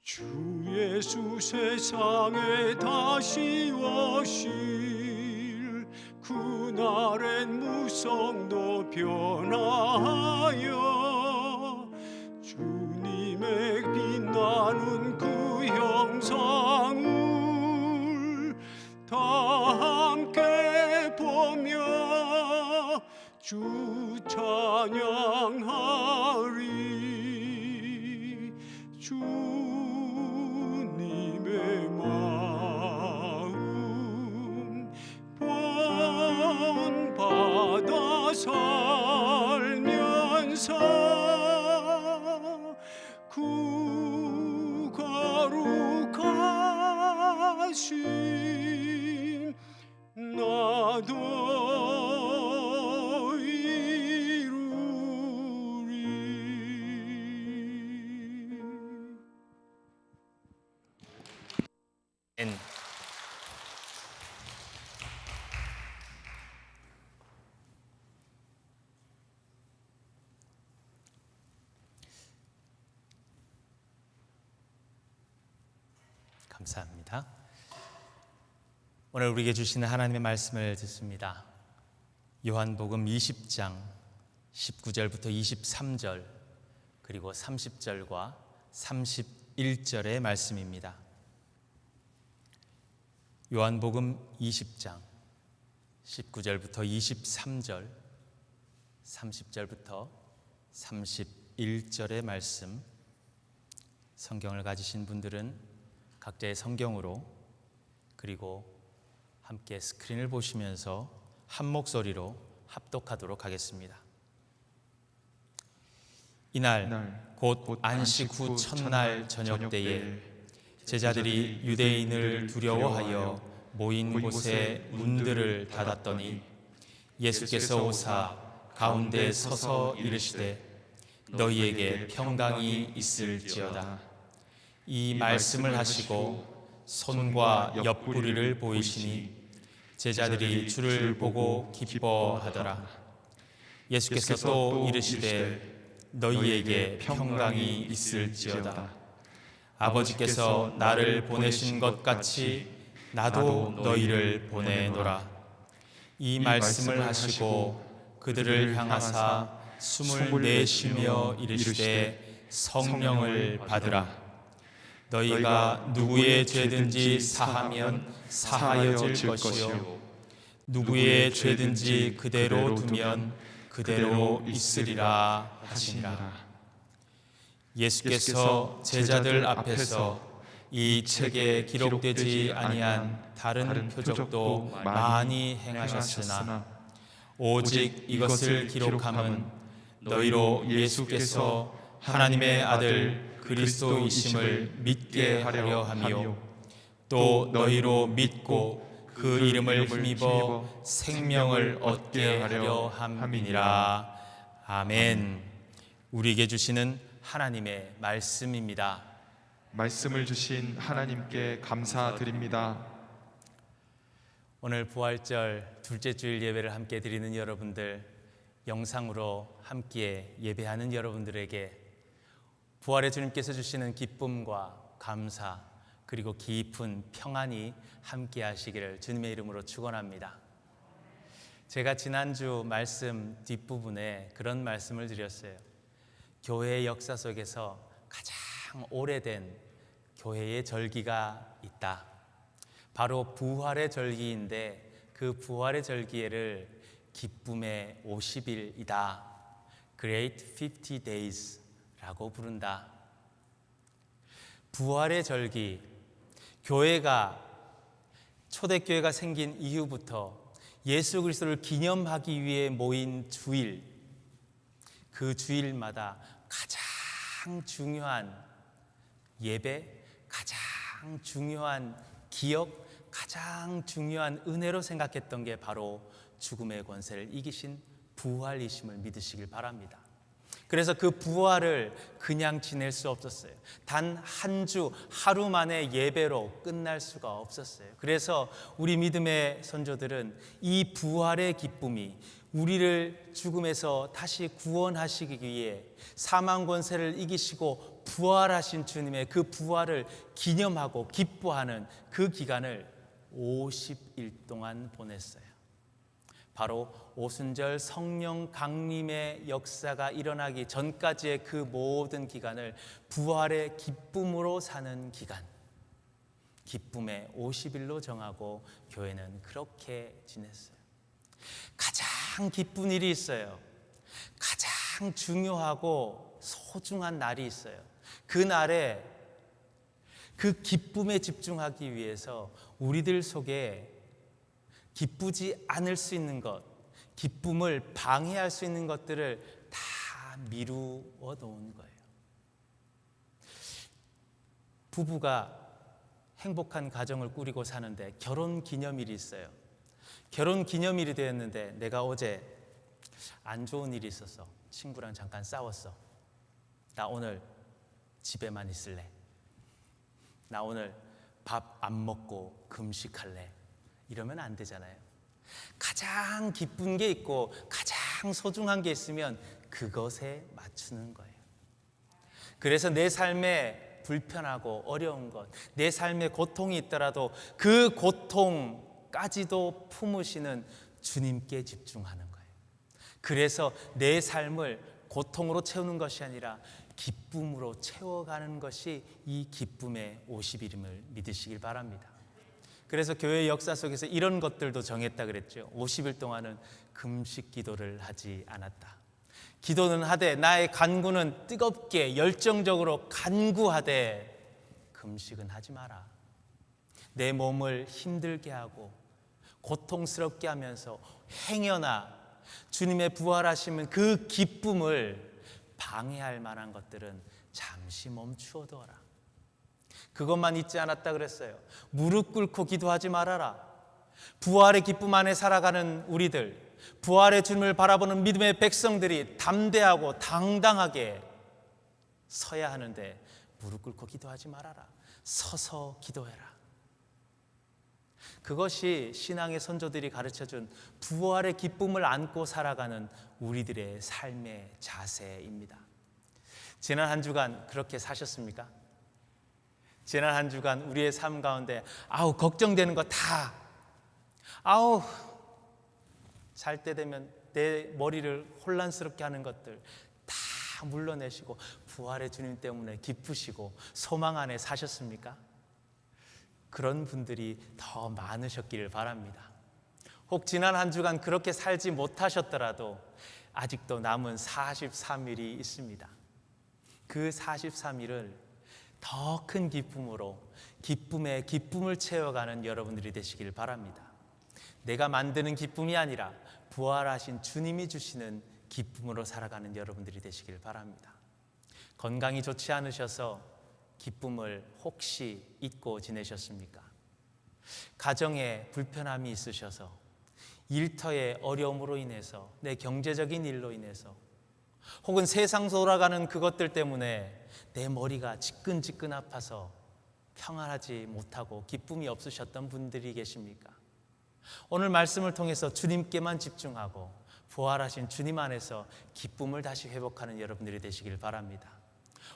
주 예수 세상에 다시 오실 그날엔 무성도 변하여 주님의 빛나는 그 형상을 다 함께 보며 주 찬양하리. 주님의 마음 본받아 살면서 그 거룩하심 나도 이루리. 감사합니다. 오늘 우리에게 주시는 하나님의 말씀을 듣습니다. 요한복음 20장 19절부터 23절 그리고 30절과 31절의 말씀입니다. 요한복음 20장 19절부터 23절 30절부터 31절의 말씀, 성경을 가지신 분들은 각자의 성경으로 그리고 함께 스크린을 보시면서 한 목소리로 합독하도록 하겠습니다. 이날 곧 안식 후 첫날 저녁 때에 제자들이 유대인을 두려워하여 모인 곳에 문들을 닫았더니 예수께서 오사 가운데 서서 이르시되 너희에게 평강이 있을지어다. 이 말씀을 하시고 손과 옆구리를 보이시니 제자들이 주를 보고 기뻐하더라. 예수께서 또 이르시되 너희에게 평강이 있을지어다. 아버지께서 나를 보내신 것 같이 나도 너희를 보내노라. 이 말씀을 하시고 그들을 향하사 숨을 내쉬며 이르시되 성령을 받으라. 너희가 누구의 죄든지 사하면 사하여질 것이요 누구의 죄든지 그대로 두면 그대로 있으리라 하시니라. 예수께서 제자들 앞에서 이 책에 기록되지 아니한 다른 표적도 많이 행하셨으나 오직 이것을 기록함은 너희로 예수께서 하나님의 아들 그리스도이심을 믿게 하려 하며 또 너희로 믿고 그 이름을 힘입어 생명을 얻게 하려 함이니라. 아멘. 우리에게 주시는 하나님의 말씀입니다. 말씀을 주신 하나님께 감사드립니다. 오늘 부활절 둘째 주일 예배를 함께 드리는 여러분들, 영상으로 함께 예배하는 여러분들에게 부활의 주님께서 주시는 기쁨과 감사 그리고 깊은 평안이 함께 하시기를 주님의 이름으로 축원합니다. 제가 지난주 말씀 뒷부분에 그런 말씀을 드렸어요. 교회의 역사 속에서 가장 오래된 교회의 절기가 있다. 바로 부활의 절기인데 그 부활의 절기를 기쁨의 50일이다. Great 50 Days라고 부른다. 부활의 절기, 교회가 초대교회가 생긴 이후부터 예수 그리스도를 기념하기 위해 모인 주일, 그 주일마다 가장 중요한 예배, 가장 중요한 기억, 가장 중요한 은혜로 생각했던 게 바로 죽음의 권세를 이기신 부활이심을 믿으시길 바랍니다. 그래서 그 부활을 그냥 지낼 수 없었어요. 단 한 주 하루 만에 예배로 끝날 수가 없었어요. 그래서 우리 믿음의 선조들은 이 부활의 기쁨이 우리를 죽음에서 다시 구원하시기 위해 사망 권세를 이기시고 부활하신 주님의 그 부활을 기념하고 기뻐하는 그 기간을 50일 동안 보냈어요. 바로 오순절 성령 강림의 역사가 일어나기 전까지의 그 모든 기간을 부활의 기쁨으로 사는 기간, 기쁨의 50일로 정하고 교회는 그렇게 지냈어요. 가장 기쁜 일이 있어요. 가장 중요하고 소중한 날이 있어요. 그 날에 그 기쁨에 집중하기 위해서 우리들 속에 기쁘지 않을 수 있는 것, 기쁨을 방해할 수 있는 것들을 다 미루어 놓은 거예요. 부부가 행복한 가정을 꾸리고 사는데 결혼 기념일이 있어요. 결혼 기념일이 되었는데 내가 어제 안 좋은 일이 있어서 친구랑 잠깐 싸웠어. 나 오늘 집에만 있을래. 나 오늘 밥 안 먹고 금식할래. 이러면 안 되잖아요. 가장 기쁜 게 있고 가장 소중한 게 있으면 그것에 맞추는 거예요. 그래서 내 삶에 불편하고 어려운 것, 내 삶에 고통이 있더라도 그 고통까지도 품으시는 주님께 집중하는 거예요. 그래서 내 삶을 고통으로 채우는 것이 아니라 기쁨으로 채워가는 것이 이 기쁨의 50일임을 믿으시길 바랍니다. 그래서 교회 역사 속에서 이런 것들도 정했다 그랬죠. 50일 동안은 금식 기도를 하지 않았다. 기도는 하되 나의 간구는 뜨겁게 열정적으로 간구하되 금식은 하지 마라. 내 몸을 힘들게 하고 고통스럽게 하면서 행여나 주님의 부활하시면 그 기쁨을 방해할 만한 것들은 잠시 멈추어 두어라. 그것만 잊지 않았다 그랬어요. 무릎 꿇고 기도하지 말아라. 부활의 기쁨 안에 살아가는 우리들, 부활의 주님을 바라보는 믿음의 백성들이 담대하고 당당하게 서야 하는데 무릎 꿇고 기도하지 말아라. 서서 기도해라. 그것이 신앙의 선조들이 가르쳐준 부활의 기쁨을 안고 살아가는 우리들의 삶의 자세입니다. 지난 한 주간 그렇게 사셨습니까? 지난 한 주간 우리의 삶 가운데 걱정되는 거 다 잘 때 되면 내 머리를 혼란스럽게 하는 것들 다 물러내시고 부활의 주님 때문에 기쁘시고 소망 안에 사셨습니까? 그런 분들이 더 많으셨기를 바랍니다. 혹 지난 한 주간 그렇게 살지 못하셨더라도 아직도 남은 43일이 있습니다. 그 43일을 더 큰 기쁨으로 기쁨에 기쁨을 채워가는 여러분들이 되시길 바랍니다. 내가 만드는 기쁨이 아니라 부활하신 주님이 주시는 기쁨으로 살아가는 여러분들이 되시길 바랍니다. 건강이 좋지 않으셔서 기쁨을 혹시 잊고 지내셨습니까? 가정에 불편함이 있으셔서 일터의 어려움으로 인해서 내 경제적인 일로 인해서 혹은 세상 돌아가는 그것들 때문에 내 머리가 지끈지끈 아파서 평안하지 못하고 기쁨이 없으셨던 분들이 계십니까? 오늘 말씀을 통해서 주님께만 집중하고 부활하신 주님 안에서 기쁨을 다시 회복하는 여러분들이 되시길 바랍니다.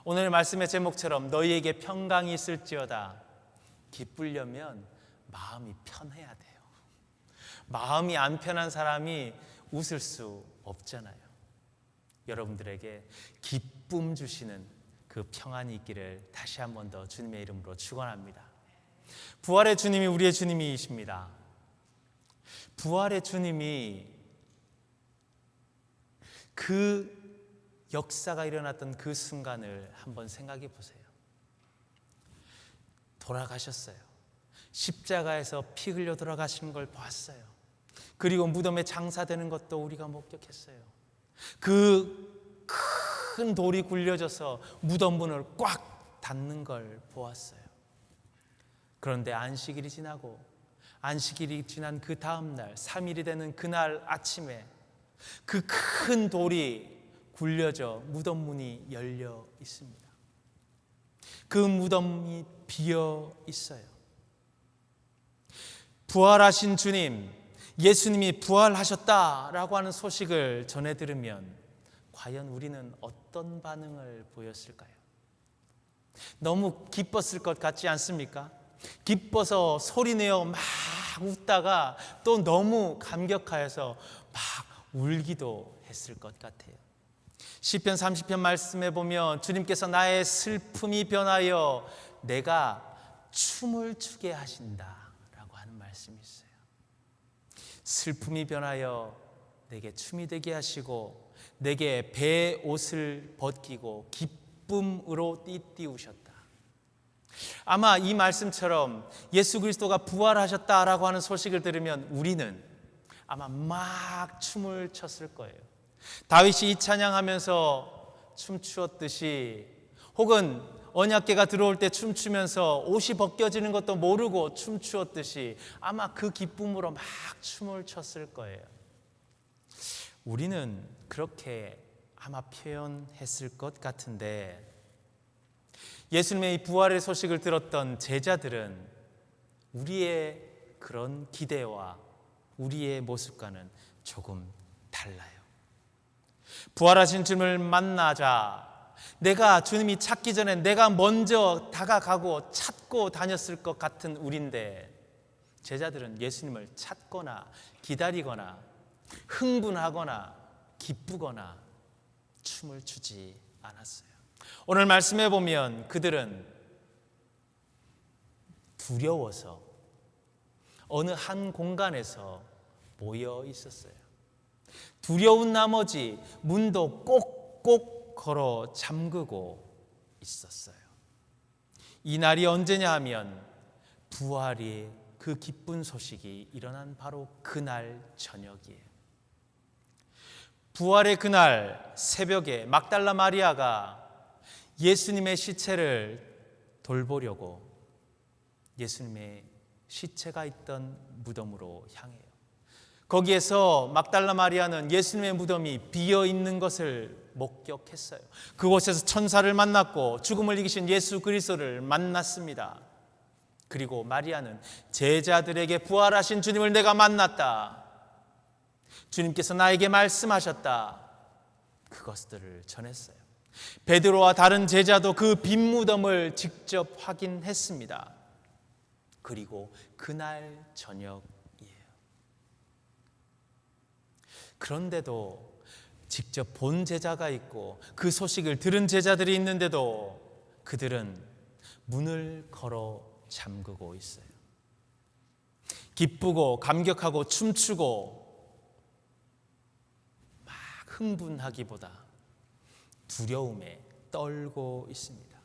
오늘 말씀의 제목처럼 너희에게 평강이 있을지어다. 기쁘려면 마음이 편해야 돼요. 마음이 안 편한 사람이 웃을 수 없잖아요. 여러분들에게 기쁨 주시는 그 평안이 있기를 다시 한 번 더 주님의 이름으로 축원합니다. 부활의 주님이 우리의 주님이십니다. 부활의 주님이 그 역사가 일어났던 그 순간을 한번 생각해 보세요. 돌아가셨어요. 십자가에서 피 흘려 돌아가시는 걸 봤어요. 그리고 무덤에 장사되는 것도 우리가 목격했어요. 그 큰 돌이 굴려져서 무덤 문을 꽉 닫는 걸 보았어요. 그런데 안식일이 지나고 안식일이 지난 그 다음 날 3일이 되는 그날 아침에 그 큰 돌이 굴려져 무덤 문이 열려 있습니다. 그 무덤이 비어 있어요. 부활하신 주님, 예수님이 부활하셨다라고 하는 소식을 전해 들으면 과연 우리는 어떤 반응을 보였을까요? 너무 기뻤을 것 같지 않습니까? 기뻐서 소리내어 막 웃다가 또 너무 감격하여서 막 울기도 했을 것 같아요. 시편 30편 말씀에 보면 주님께서 나의 슬픔이 변하여 내가 춤을 추게 하신다라고 하는 말씀이 있어요. 슬픔이 변하여 내게 춤이 되게 하시고 내게 배 옷을 벗기고 기쁨으로 띠띠우셨다. 아마 이 말씀처럼 예수 그리스도가 부활하셨다라고 하는 소식을 들으면 우리는 아마 막 춤을 췄을 거예요. 다윗이 이 찬양하면서 춤추었듯이 혹은 언약궤가 들어올 때 춤추면서 옷이 벗겨지는 것도 모르고 춤추었듯이 아마 그 기쁨으로 막 춤을 췄을 거예요. 우리는 그렇게 아마 표현했을 것 같은데 예수님의 이 부활의 소식을 들었던 제자들은 우리의 그런 기대와 우리의 모습과는 조금 달라요. 부활하신 주님을 만나자 내가 주님이 찾기 전에 내가 먼저 다가가고 찾고 다녔을 것 같은 우리인데, 제자들은 예수님을 찾거나 기다리거나 흥분하거나 기쁘거나 춤을 추지 않았어요. 오늘 말씀해 보면 그들은 두려워서 어느 한 공간에서 모여 있었어요. 두려운 나머지 문도 꼭꼭 걸어 잠그고 있었어요. 이 날이 언제냐 하면 부활의 그 기쁜 소식이 일어난 바로 그날 저녁이에요. 부활의 그날 새벽에 막달라 마리아가 예수님의 시체를 돌보려고 예수님의 시체가 있던 무덤으로 향해요. 거기에서 막달라 마리아는 예수님의 무덤이 비어 있는 것을 목격했어요. 그곳에서 천사를 만났고 죽음을 이기신 예수 그리스도를 만났습니다. 그리고 마리아는 제자들에게 부활하신 주님을 내가 만났다, 주님께서 나에게 말씀하셨다, 그것들을 전했어요. 베드로와 다른 제자도 그 빈 무덤을 직접 확인했습니다. 그리고 그날 저녁이에요. 그런데도 직접 본 제자가 있고 그 소식을 들은 제자들이 있는데도 그들은 문을 걸어 잠그고 있어요. 기쁘고 감격하고 춤추고 막 흥분하기보다 두려움에 떨고 있습니다.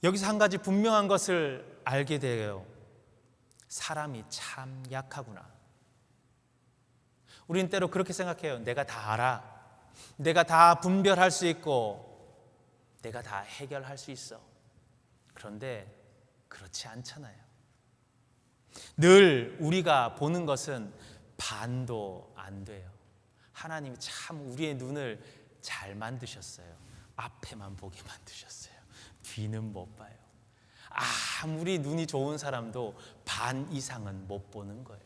여기서 한 가지 분명한 것을 알게 돼요. 사람이 참 약하구나. 우린 때로 그렇게 생각해요. 내가 다 알아. 내가 다 분별할 수 있고 내가 다 해결할 수 있어. 그런데 그렇지 않잖아요. 늘 우리가 보는 것은 반도 안 돼요. 하나님이 참 우리의 눈을 잘 만드셨어요. 앞에만 보게 만드셨어요. 뒤는 못 봐요. 아무리 눈이 좋은 사람도 반 이상은 못 보는 거예요.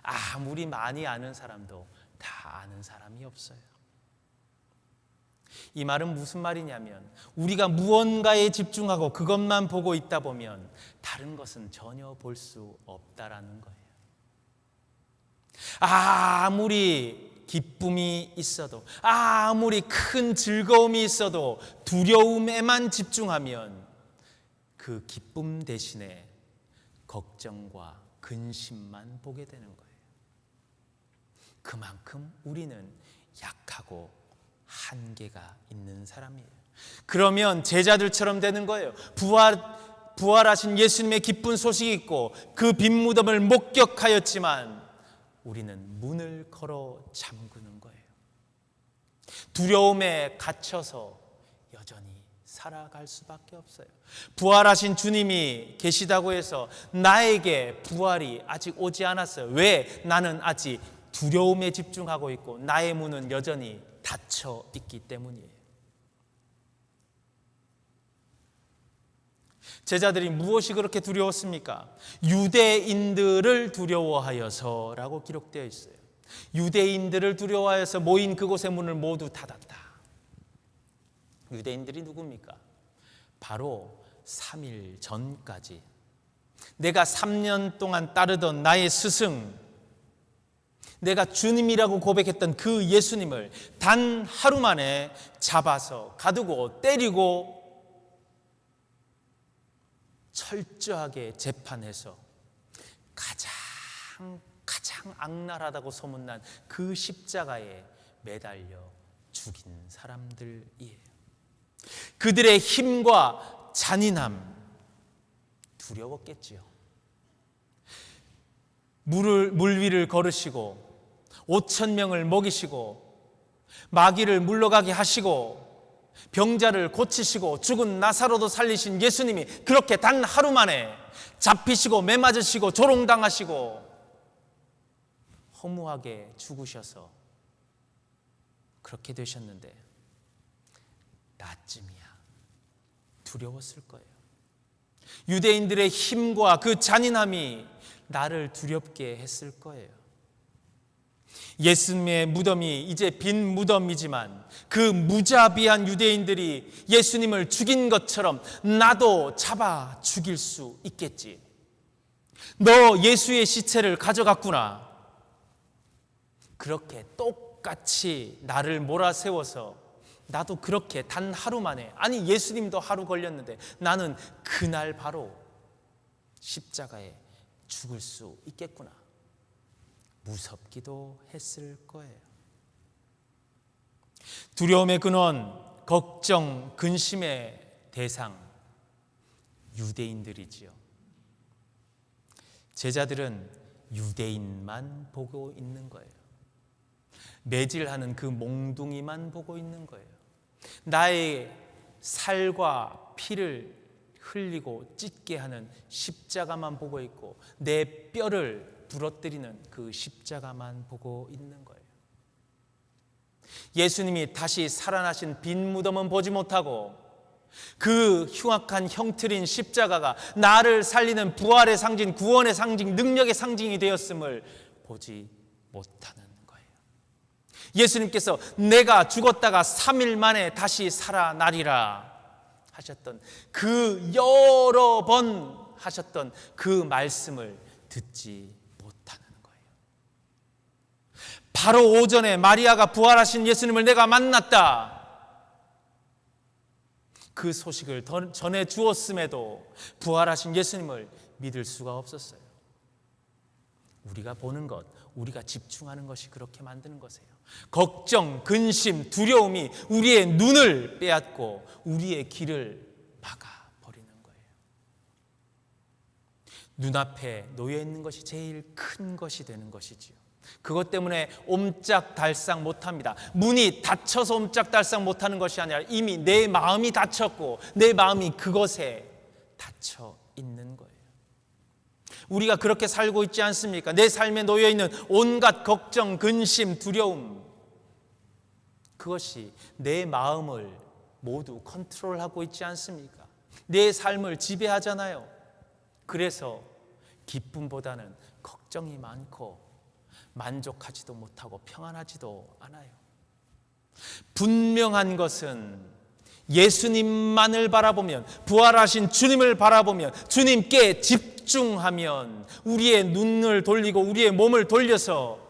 아무리 많이 아는 사람도 다 아는 사람이 없어요. 이 말은 무슨 말이냐면 우리가 무언가에 집중하고 그것만 보고 있다 보면 다른 것은 전혀 볼 수 없다라는 거예요. 아무리 기쁨이 있어도, 아무리 큰 즐거움이 있어도 두려움에만 집중하면 그 기쁨 대신에 걱정과 근심만 보게 되는 거예요. 그만큼 우리는 약하고 한계가 있는 사람이에요. 그러면 제자들처럼 되는 거예요. 부활하신 예수님의 기쁜 소식이 있고 그 빈 무덤을 목격하였지만 우리는 문을 걸어 잠그는 거예요. 두려움에 갇혀서 여전히 살아갈 수밖에 없어요. 부활하신 주님이 계시다고 해서 나에게 부활이 아직 오지 않았어요. 왜? 나는 아직 두려움에 집중하고 있고 나의 문은 여전히 닫혀 있기 때문이에요. 제자들이 무엇이 그렇게 두려웠습니까? 유대인들을 두려워하여서라고 기록되어 있어요. 유대인들을 두려워하여서 모인 그곳의 문을 모두 닫았다. 유대인들이 누굽니까? 바로 3일 전까지 내가 3년 동안 따르던 나의 스승, 내가 주님이라고 고백했던 그 예수님을 단 하루 만에 잡아서 가두고 때리고 철저하게 재판해서 가장 악랄하다고 소문난 그 십자가에 매달려 죽인 사람들이에요. 그들의 힘과 잔인함 두려웠겠지요. 물 위를 걸으시고 5,000명을 먹이시고 마귀를 물러가게 하시고 병자를 고치시고 죽은 나사로도 살리신 예수님이 그렇게 단 하루 만에 잡히시고 매맞으시고 조롱당하시고 허무하게 죽으셔서 그렇게 되셨는데 나쯤이야 두려웠을 거예요. 유대인들의 힘과 그 잔인함이 나를 두렵게 했을 거예요. 예수님의 무덤이 이제 빈 무덤이지만 그 무자비한 유대인들이 예수님을 죽인 것처럼 나도 잡아 죽일 수 있겠지. 너 예수의 시체를 가져갔구나. 그렇게 똑같이 나를 몰아세워서 나도 그렇게 단 하루 만에, 아니 예수님도 하루 걸렸는데 나는 그날 바로 십자가에 죽을 수 있겠구나. 무섭기도 했을 거예요. 두려움의 근원, 걱정, 근심의 대상, 유대인들이지요. 제자들은 유대인만 보고 있는 거예요. 매질하는 그 몽둥이만 보고 있는 거예요. 나의 살과 피를 흘리고 찢게 하는 십자가만 보고 있고 내 뼈를 부러뜨리는 그 십자가만 보고 있는 거예요. 예수님이 다시 살아나신 빈 무덤은 보지 못하고 그 흉악한 형틀인 십자가가 나를 살리는 부활의 상징, 구원의 상징, 능력의 상징이 되었음을 보지 못하는 거예요. 예수님께서 내가 죽었다가 3일 만에 다시 살아나리라 하셨던 그 여러 번 하셨던 그 말씀을 듣지 못하는 거예요. 바로 오전에 마리아가 부활하신 예수님을 내가 만났다. 그 소식을 전해 주었음에도 부활하신 예수님을 믿을 수가 없었어요. 우리가 보는 것, 우리가 집중하는 것이 그렇게 만드는 것이에요. 걱정, 근심, 두려움이 우리의 눈을 빼앗고 우리의 길을 막아버리는 거예요. 눈앞에 놓여 있는 것이 제일 큰 것이 되는 것이지요. 그것 때문에 옴짝달싹 못합니다. 문이 닫혀서 옴짝달싹 못하는 것이 아니라 이미 내 마음이 닫혔고 내 마음이 그것에 닫혀 있는 거예요. 우리가 그렇게 살고 있지 않습니까? 내 삶에 놓여 있는 온갖 걱정, 근심, 두려움, 그것이 내 마음을 모두 컨트롤하고 있지 않습니까? 내 삶을 지배하잖아요. 그래서 기쁨보다는 걱정이 많고 만족하지도 못하고 평안하지도 않아요. 분명한 것은 예수님만을 바라보면, 부활하신 주님을 바라보면, 주님께 집중하면 우리의 눈을 돌리고 우리의 몸을 돌려서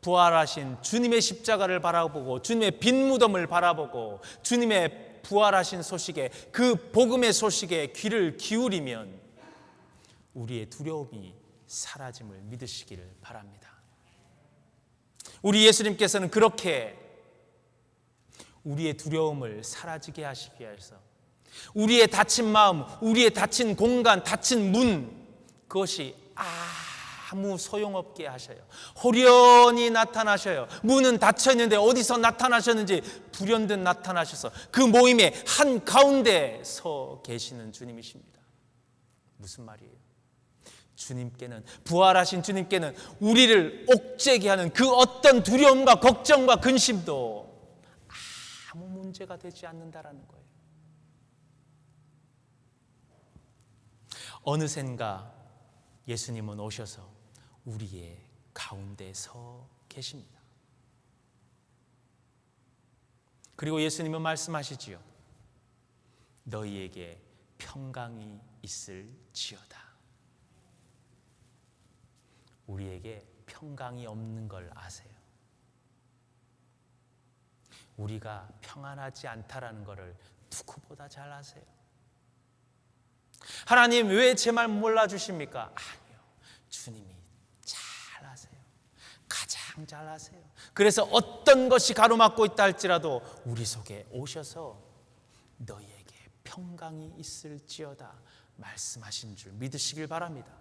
부활하신 주님의 십자가를 바라보고 주님의 빈 무덤을 바라보고 주님의 부활하신 소식에, 그 복음의 소식에 귀를 기울이면 우리의 두려움이 사라짐을 믿으시기를 바랍니다. 우리 예수님께서는 그렇게 우리의 두려움을 사라지게 하시기 위해서 우리의 닫힌 마음, 우리의 닫힌 공간, 닫힌 문, 그것이 아무 소용없게 하셔요. 호련히 나타나셔요. 문은 닫혀 있는데 어디서 나타나셨는지 불현듯 나타나셔서 그 모임의 한가운데 서 계시는 주님이십니다. 무슨 말이에요? 주님께는, 부활하신 주님께는 우리를 옥죄게 하는 그 어떤 두려움과 걱정과 근심도 아무 문제가 되지 않는다라는 거예요. 어느샌가 예수님은 오셔서 우리의 가운데 서 계십니다. 그리고 예수님은 말씀하시지요. 너희에게 평강이 있을지어다. 우리에게 평강이 없는 걸 아세요? 우리가 평안하지 않다라는 것을 누구보다 잘 아세요. 하나님 왜 제 말 몰라주십니까? 아니요, 주님이 잘 아세요. 가장 잘 아세요. 그래서 어떤 것이 가로막고 있다 할지라도 우리 속에 오셔서 너희에게 평강이 있을지어다 말씀하신 줄 믿으시길 바랍니다.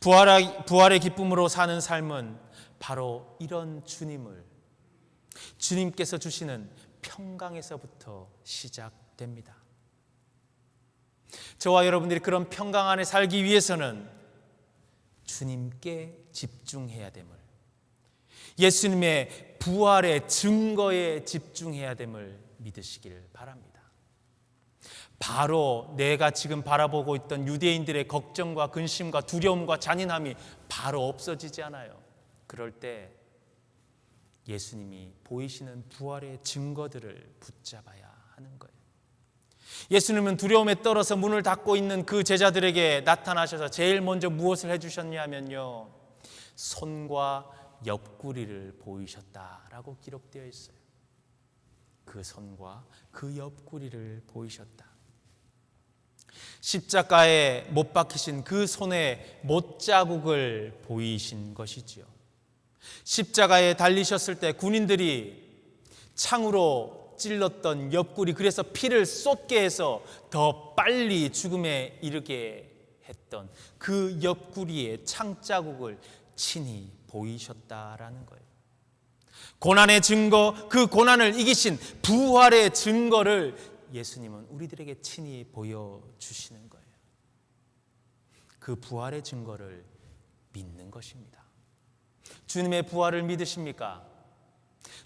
부활의 기쁨으로 사는 삶은 바로 이런 주님께서 주시는 평강에서부터 시작됩니다. 저와 여러분들이 그런 평강 안에 살기 위해서는 주님께 집중해야 됨을, 예수님의 부활의 증거에 집중해야 됨을 믿으시길 바랍니다. 바로 내가 지금 바라보고 있던 유대인들의 걱정과 근심과 두려움과 잔인함이 바로 없어지지 않아요. 그럴 때 예수님이 보이시는 부활의 증거들을 붙잡아야 하는 거예요. 예수님은 두려움에 떨어서 문을 닫고 있는 그 제자들에게 나타나셔서 제일 먼저 무엇을 해주셨냐면요, 손과 옆구리를 보이셨다라고 기록되어 있어요. 그 손과 그 옆구리를 보이셨다. 십자가에 못 박히신 그 손의 못자국을 보이신 것이지요. 십자가에 달리셨을 때 군인들이 창으로 찔렀던 옆구리, 그래서 피를 쏟게 해서 더 빨리 죽음에 이르게 했던 그 옆구리의 창자국을 친히 보이셨다라는 거예요. 고난의 증거, 그 고난을 이기신 부활의 증거를 예수님은 우리들에게 친히 보여주시는 거예요. 그 부활의 증거를 믿는 것입니다. 주님의 부활을 믿으십니까?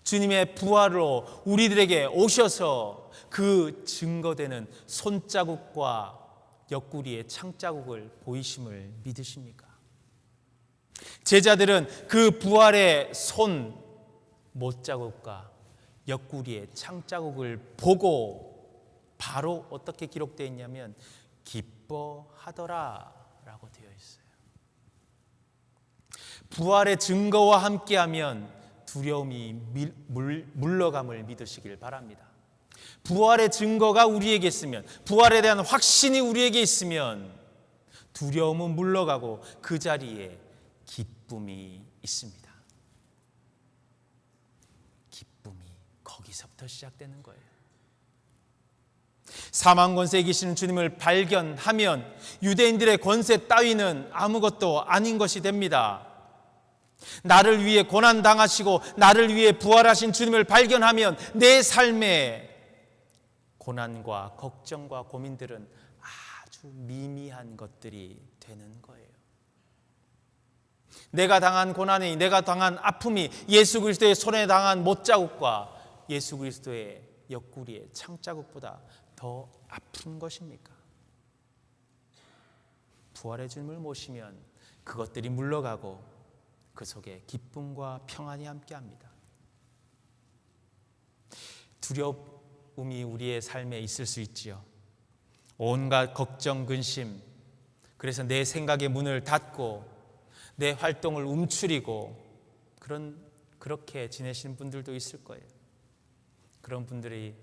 주님의 부활로 우리들에게 오셔서 그 증거되는 손자국과 옆구리의 창자국을 보이심을 믿으십니까? 제자들은 그 부활의 손 못자국과 옆구리의 창자국을 보고 바로 어떻게 기록되어 있냐면 기뻐하더라 라고 되어 있어요. 부활의 증거와 함께하면 두려움이 물러감을 믿으시길 바랍니다. 부활의 증거가 우리에게 있으면, 부활에 대한 확신이 우리에게 있으면 두려움은 물러가고 그 자리에 기쁨이 있습니다. 기쁨이 거기서부터 시작되는 거예요. 사망 권세에 계시는 주님을 발견하면 유대인들의 권세 따위는 아무것도 아닌 것이 됩니다. 나를 위해 고난당하시고 나를 위해 부활하신 주님을 발견하면 내 삶의 고난과 걱정과 고민들은 아주 미미한 것들이 되는 거예요. 내가 당한 고난이, 내가 당한 아픔이 예수 그리스도의 손에 당한 못자국과 예수 그리스도의 옆구리의 창자국보다 더 아픈 것입니까? 부활의 주님을 모시면 그것들이 물러가고 그 속에 기쁨과 평안이 함께합니다. 두려움이 우리의 삶에 있을 수 있지요. 온갖 걱정, 근심, 그래서 내 생각의 문을 닫고 내 활동을 움츠리고 그렇게 지내시는 분들도 있을 거예요. 그런 분들이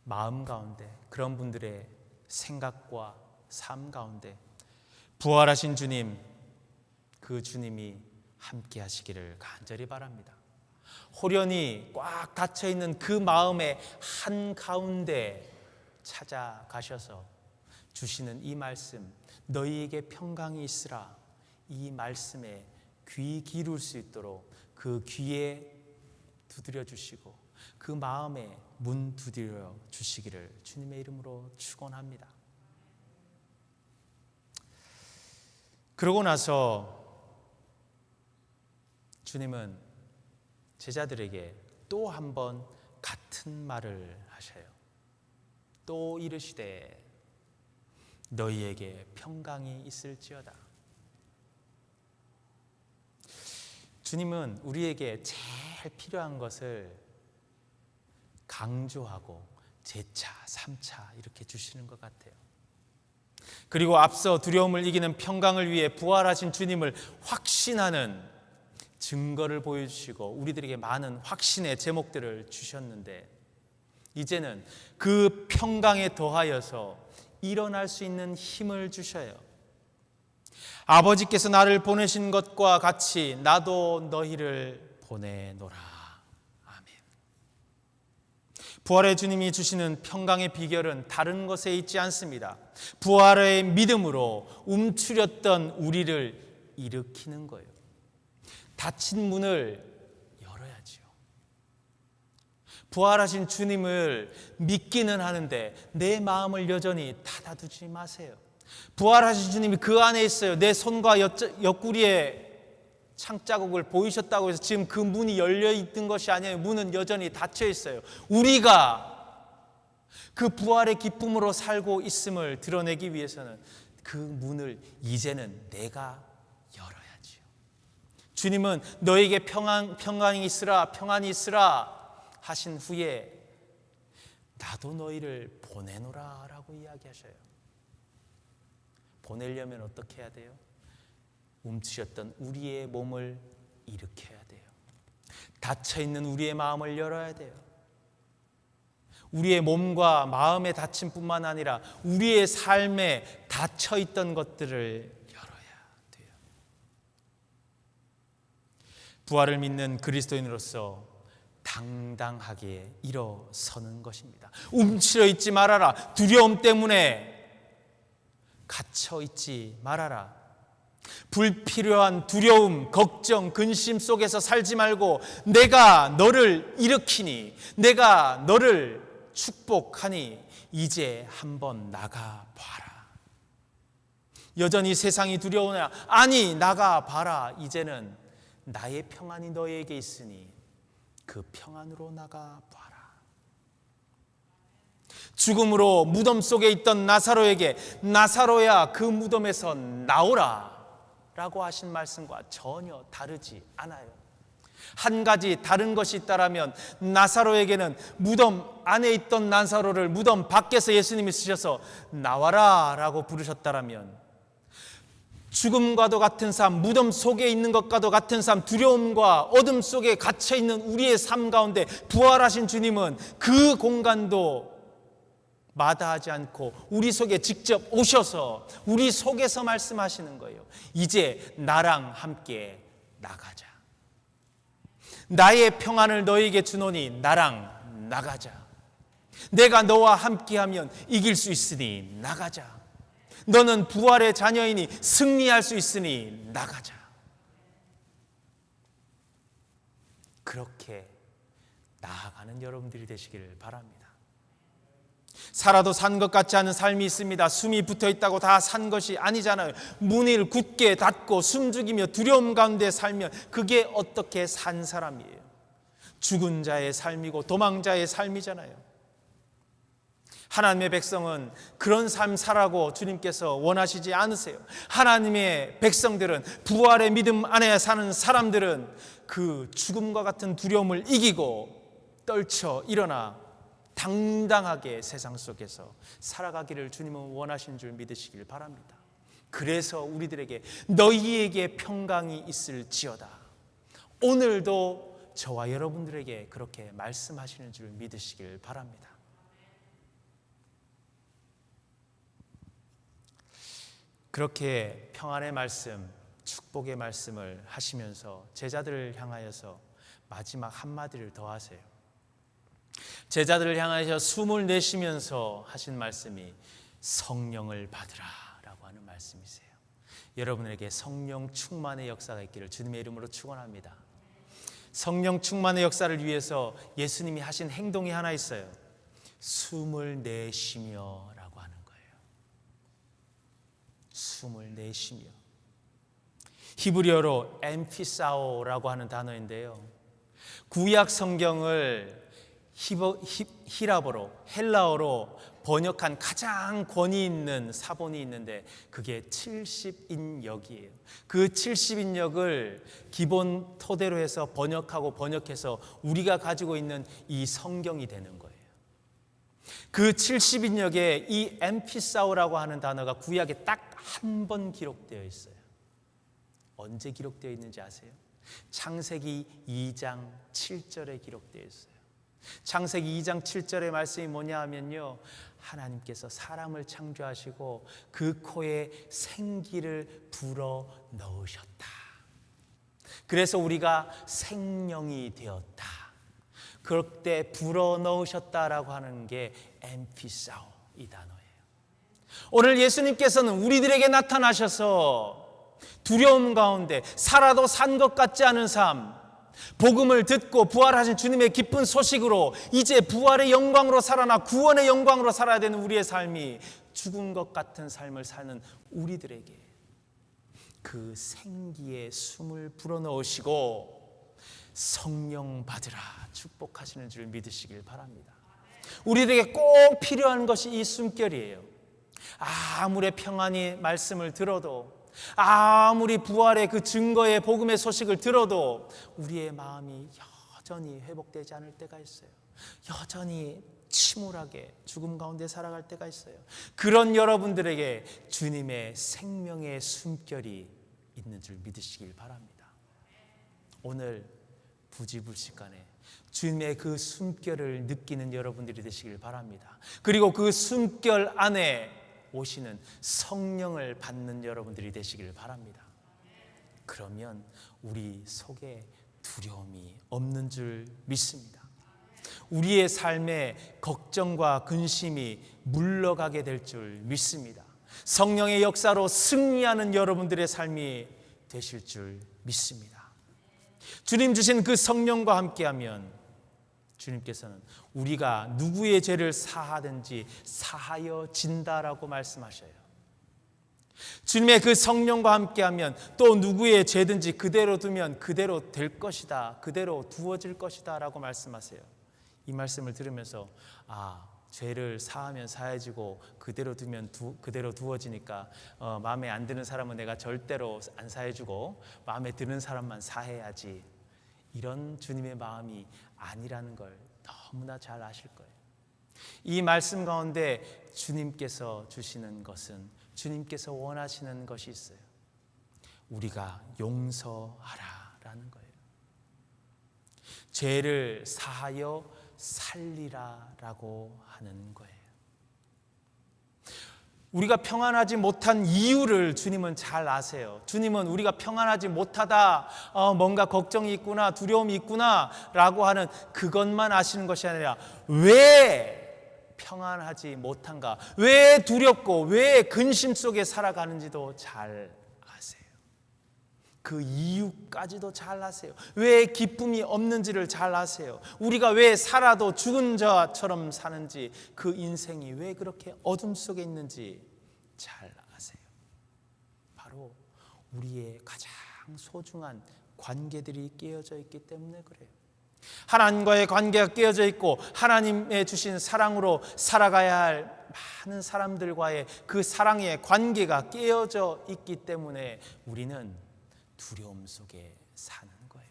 마음 가운데, 그런 분들의 생각과 삶 가운데 부활하신 주님, 그 주님이 함께 하시기를 간절히 바랍니다. 호련히 꽉 닫혀있는 그 마음의 한가운데 찾아가셔서 주시는 이 말씀, 너희에게 평강이 있으라, 이 말씀에 귀 기울일 수 있도록 그 귀에 두드려 주시고 그 마음에 문 두드려 주시기를 주님의 이름으로 축원합니다. 그러고 나서 주님은 제자들에게 또 한 번 같은 말을 하셔요. 또 이르시되 너희에게 평강이 있을지어다. 주님은 우리에게 제일 필요한 것을 강조하고 재차, 3차 이렇게 주시는 것 같아요. 그리고 앞서 두려움을 이기는 평강을 위해 부활하신 주님을 확신하는 증거를 보여주시고 우리들에게 많은 확신의 제목들을 주셨는데, 이제는 그 평강에 더하여서 일어날 수 있는 힘을 주셔요. 아버지께서 나를 보내신 것과 같이 나도 너희를 보내노라. 아멘. 부활의 주님이 주시는 평강의 비결은 다른 것에 있지 않습니다. 부활의 믿음으로 움츠렸던 우리를 일으키는 거예요. 닫힌 문을 열어야지요. 부활하신 주님을 믿기는 하는데 내 마음을 여전히 닫아두지 마세요. 부활하신 주님이 그 안에 있어요. 내 손과 옆구리에 창자국을 보이셨다고 해서 지금 그 문이 열려 있는 것이 아니에요. 문은 여전히 닫혀 있어요. 우리가 그 부활의 기쁨으로 살고 있음을 드러내기 위해서는 그 문을 이제는 내가 열어야지요. 주님은 너에게 평안이 있으라 하신 후에 나도 너희를 보내노라 라고 이야기하셔요. 보내려면 어떻게 해야 돼요? 움츠렸던 우리의 몸을 일으켜야 돼요. 닫혀있는 우리의 마음을 열어야 돼요. 우리의 몸과 마음의 닫힘뿐만 아니라 우리의 삶에 닫혀있던 것들을 열어야 돼요. 부활을 믿는 그리스도인으로서 당당하게 일어서는 것입니다. 움츠려 있지 말아라. 두려움 때문에 갇혀 있지 말아라. 불필요한 두려움, 걱정, 근심 속에서 살지 말고 내가 너를 일으키니, 내가 너를 축복하니 이제 한번 나가봐라. 여전히 세상이 두려우나 아니 나가봐라. 이제는 나의 평안이 너에게 있으니 그 평안으로 나가봐라. 죽음으로 무덤 속에 있던 나사로에게 나사로야 그 무덤에서 나오라 라고 하신 말씀과 전혀 다르지 않아요. 한 가지 다른 것이 있다라면 나사로에게는 무덤 안에 있던 나사로를 무덤 밖에서 예수님이 쓰셔서 나와라 라고 부르셨다라면 죽음과도 같은 삶, 무덤 속에 있는 것과도 같은 삶, 두려움과 어둠 속에 갇혀있는 우리의 삶 가운데 부활하신 주님은 그 공간도 마다하지 않고 우리 속에 직접 오셔서 우리 속에서 말씀하시는 거예요. 이제 나랑 함께 나가자. 나의 평안을 너에게 주노니 나랑 나가자. 내가 너와 함께하면 이길 수 있으니 나가자. 너는 부활의 자녀이니 승리할 수 있으니 나가자. 그렇게 나아가는 여러분들이 되시기를 바랍니다. 살아도 산 것 같지 않은 삶이 있습니다. 숨이 붙어 있다고 다 산 것이 아니잖아요. 문을 굳게 닫고 숨죽이며 두려움 가운데 살면 그게 어떻게 산 사람이에요? 죽은 자의 삶이고 도망자의 삶이잖아요. 하나님의 백성은 그런 삶 살라고 주님께서 원하시지 않으세요. 하나님의 백성들은 부활의 믿음 안에 사는 사람들은 그 죽음과 같은 두려움을 이기고 떨쳐 일어나 당당하게 세상 속에서 살아가기를 주님은 원하신 줄 믿으시길 바랍니다. 그래서 우리들에게 너희에게 평강이 있을지어다. 오늘도 저와 여러분들에게 그렇게 말씀하시는 줄 믿으시길 바랍니다. 그렇게 평안의 말씀, 축복의 말씀을 하시면서 제자들을 향하여서 마지막 한마디를 더 하세요. 제자들을 향하여 숨을 내쉬면서 하신 말씀이 성령을 받으라 라고 하는 말씀이세요. 여러분에게 성령 충만의 역사가 있기를 주님의 이름으로 축원합니다. 성령 충만의 역사를 위해서 예수님이 하신 행동이 하나 있어요. 숨을 내쉬며 라고 하는 거예요. 숨을 내쉬며. 히브리어로 엠피사오라고 하는 단어인데요, 구약 성경을 히라보로, 헬라어로 번역한 가장 권위 있는 사본이 있는데 그게 70인역이에요. 그 70인역을 기본 토대로 해서 번역해서 우리가 가지고 있는 이 성경이 되는 거예요. 그 70인역에 이 엠피사오라고 하는 단어가 구약에 딱 한 번 기록되어 있어요. 언제 기록되어 있는지 아세요? 창세기 2장 7절에 기록되어 있어요. 창세기 2장 7절의 말씀이 뭐냐 하면요, 하나님께서 사람을 창조하시고 그 코에 생기를 불어 넣으셨다. 그래서 우리가 생명이 되었다. 그럴 때 불어 넣으셨다라고 하는 게 엠피사오, 이 단어예요. 오늘 예수님께서는 우리들에게 나타나셔서 두려움 가운데 살아도 산 것 같지 않은 삶, 복음을 듣고 부활하신 주님의 기쁜 소식으로 이제 부활의 영광으로 살아나 구원의 영광으로 살아야 되는 우리의 삶이 죽은 것 같은 삶을 사는 우리들에게 그 생기의 숨을 불어넣으시고 성령 받으라 축복하시는 줄 믿으시길 바랍니다. 우리들에게 꼭 필요한 것이 이 숨결이에요. 아무리 평안히 말씀을 들어도, 아무리 부활의 그 증거의 복음의 소식을 들어도 우리의 마음이 여전히 회복되지 않을 때가 있어요. 여전히 침울하게 죽음 가운데 살아갈 때가 있어요. 그런 여러분들에게 주님의 생명의 숨결이 있는 줄 믿으시길 바랍니다. 오늘 부지불식간에 주님의 그 숨결을 느끼는 여러분들이 되시길 바랍니다. 그리고 그 숨결 안에 오시는 성령을 받는 여러분들이 되시길 바랍니다. 그러면 우리 속에 두려움이 없는 줄 믿습니다. 우리의 삶에 걱정과 근심이 물러가게 될 줄 믿습니다. 성령의 역사로 승리하는 여러분들의 삶이 되실 줄 믿습니다. 주님 주신 그 성령과 함께하면 주님께서는 우리가 누구의 죄를 사하든지 사하여 진다라고 말씀하셔요. 주님의 그 성령과 함께하면 또 누구의 죄든지 그대로 두면 그대로 될 것이다, 그대로 두어질 것이다 라고 말씀하세요. 이 말씀을 들으면서 죄를 사하면 사해지고 그대로 두면 그대로 두어지니까 마음에 안 드는 사람은 내가 절대로 안 사해주고 마음에 드는 사람만 사해야지, 이런 주님의 마음이 아니라는 걸 너무나 잘 아실 거예요. 이 말씀 가운데 주님께서 주시는 것은, 주님께서 원하시는 것이 있어요. 우리가 용서하라라는 거예요. 죄를 사하여 살리라라고 하는 거예요. 우리가 평안하지 못한 이유를 주님은 잘 아세요. 주님은 우리가 평안하지 못하다, 뭔가 걱정이 있구나, 두려움이 있구나 라고 하는 그것만 아시는 것이 아니라 왜 평안하지 못한가, 왜 두렵고 왜 근심 속에 살아가는지도 잘 아세요. 그 이유까지도 잘 아세요. 왜 기쁨이 없는지를 잘 아세요. 우리가 왜 살아도 죽은 자처럼 사는지, 그 인생이 왜 그렇게 어둠 속에 있는지 잘 아세요. 바로 우리의 가장 소중한 관계들이 깨어져 있기 때문에 그래요. 하나님과의 관계가 깨어져 있고 하나님의 주신 사랑으로 살아가야 할 많은 사람들과의 그 사랑의 관계가 깨어져 있기 때문에 우리는 두려움 속에 사는 거예요.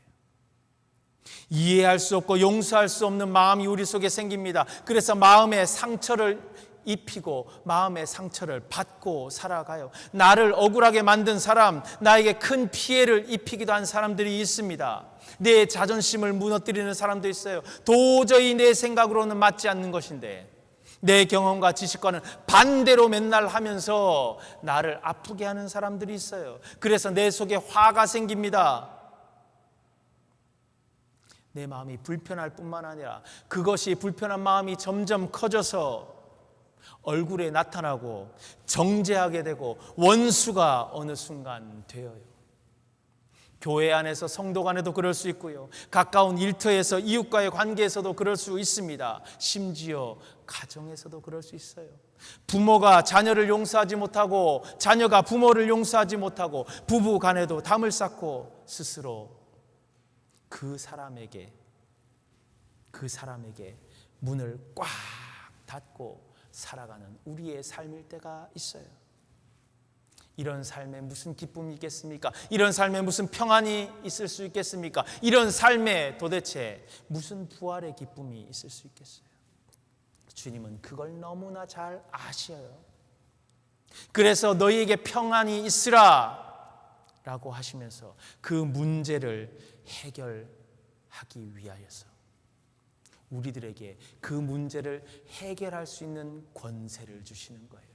이해할 수 없고 용서할 수 없는 마음이 우리 속에 생깁니다. 그래서 마음의 상처를 입히고 마음의 상처를 받고 살아가요. 나를 억울하게 만든 사람, 나에게 큰 피해를 입히기도 한 사람들이 있습니다. 내 자존심을 무너뜨리는 사람도 있어요. 도저히 내 생각으로는 맞지 않는 것인데 내 경험과 지식과는 반대로 맨날 하면서 나를 아프게 하는 사람들이 있어요. 그래서 내 속에 화가 생깁니다. 내 마음이 불편할 뿐만 아니라 그것이 불편한 마음이 점점 커져서 얼굴에 나타나고 정죄하게 되고 원수가 어느 순간 되어요. 교회 안에서 성도 간에도 그럴 수 있고요. 가까운 일터에서 이웃과의 관계에서도 그럴 수 있습니다. 심지어 가정에서도 그럴 수 있어요. 부모가 자녀를 용서하지 못하고 자녀가 부모를 용서하지 못하고 부부 간에도 담을 쌓고 스스로 그 사람에게 문을 꽉 닫고 살아가는 우리의 삶일 때가 있어요. 이런 삶에 무슨 기쁨이 있겠습니까? 이런 삶에 무슨 평안이 있을 수 있겠습니까? 이런 삶에 도대체 무슨 부활의 기쁨이 있을 수 있겠어요? 주님은 그걸 너무나 잘 아셔요. 그래서 너희에게 평안이 있으라 라고 하시면서 그 문제를 해결하기 위하여서 우리들에게 그 문제를 해결할 수 있는 권세를 주시는 거예요.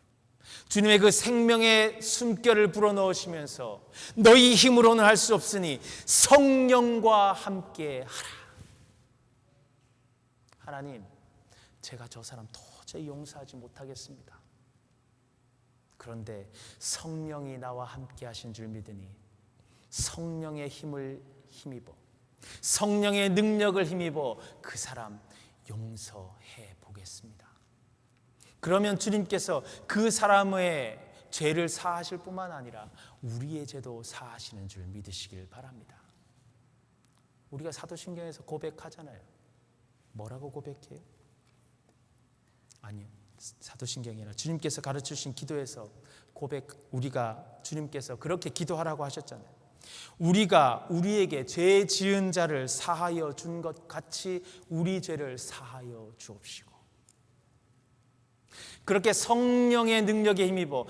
주님의 그 생명의 숨결을 불어넣으시면서 너희 힘으로는 할 수 없으니 성령과 함께 하라. 하나님, 제가 저 사람 도저히 용서하지 못하겠습니다. 그런데 성령이 나와 함께 하신 줄 믿으니 성령의 힘을 힘입어, 성령의 능력을 힘입어 그 사람 용서해 보겠습니다. 그러면 주님께서 그 사람의 죄를 사하실 뿐만 아니라 우리의 죄도 사하시는 줄 믿으시길 바랍니다. 우리가 사도신경에서 고백하잖아요. 뭐라고 고백해요? 아니요, 사도신경이 아니라 주님께서 가르치신 기도에서 우리가 주님께서 그렇게 기도하라고 하셨잖아요. 우리가 우리에게 죄 지은 자를 사하여 준 것 같이 우리 죄를 사하여 주옵시고, 그렇게 성령의 능력에 힘입어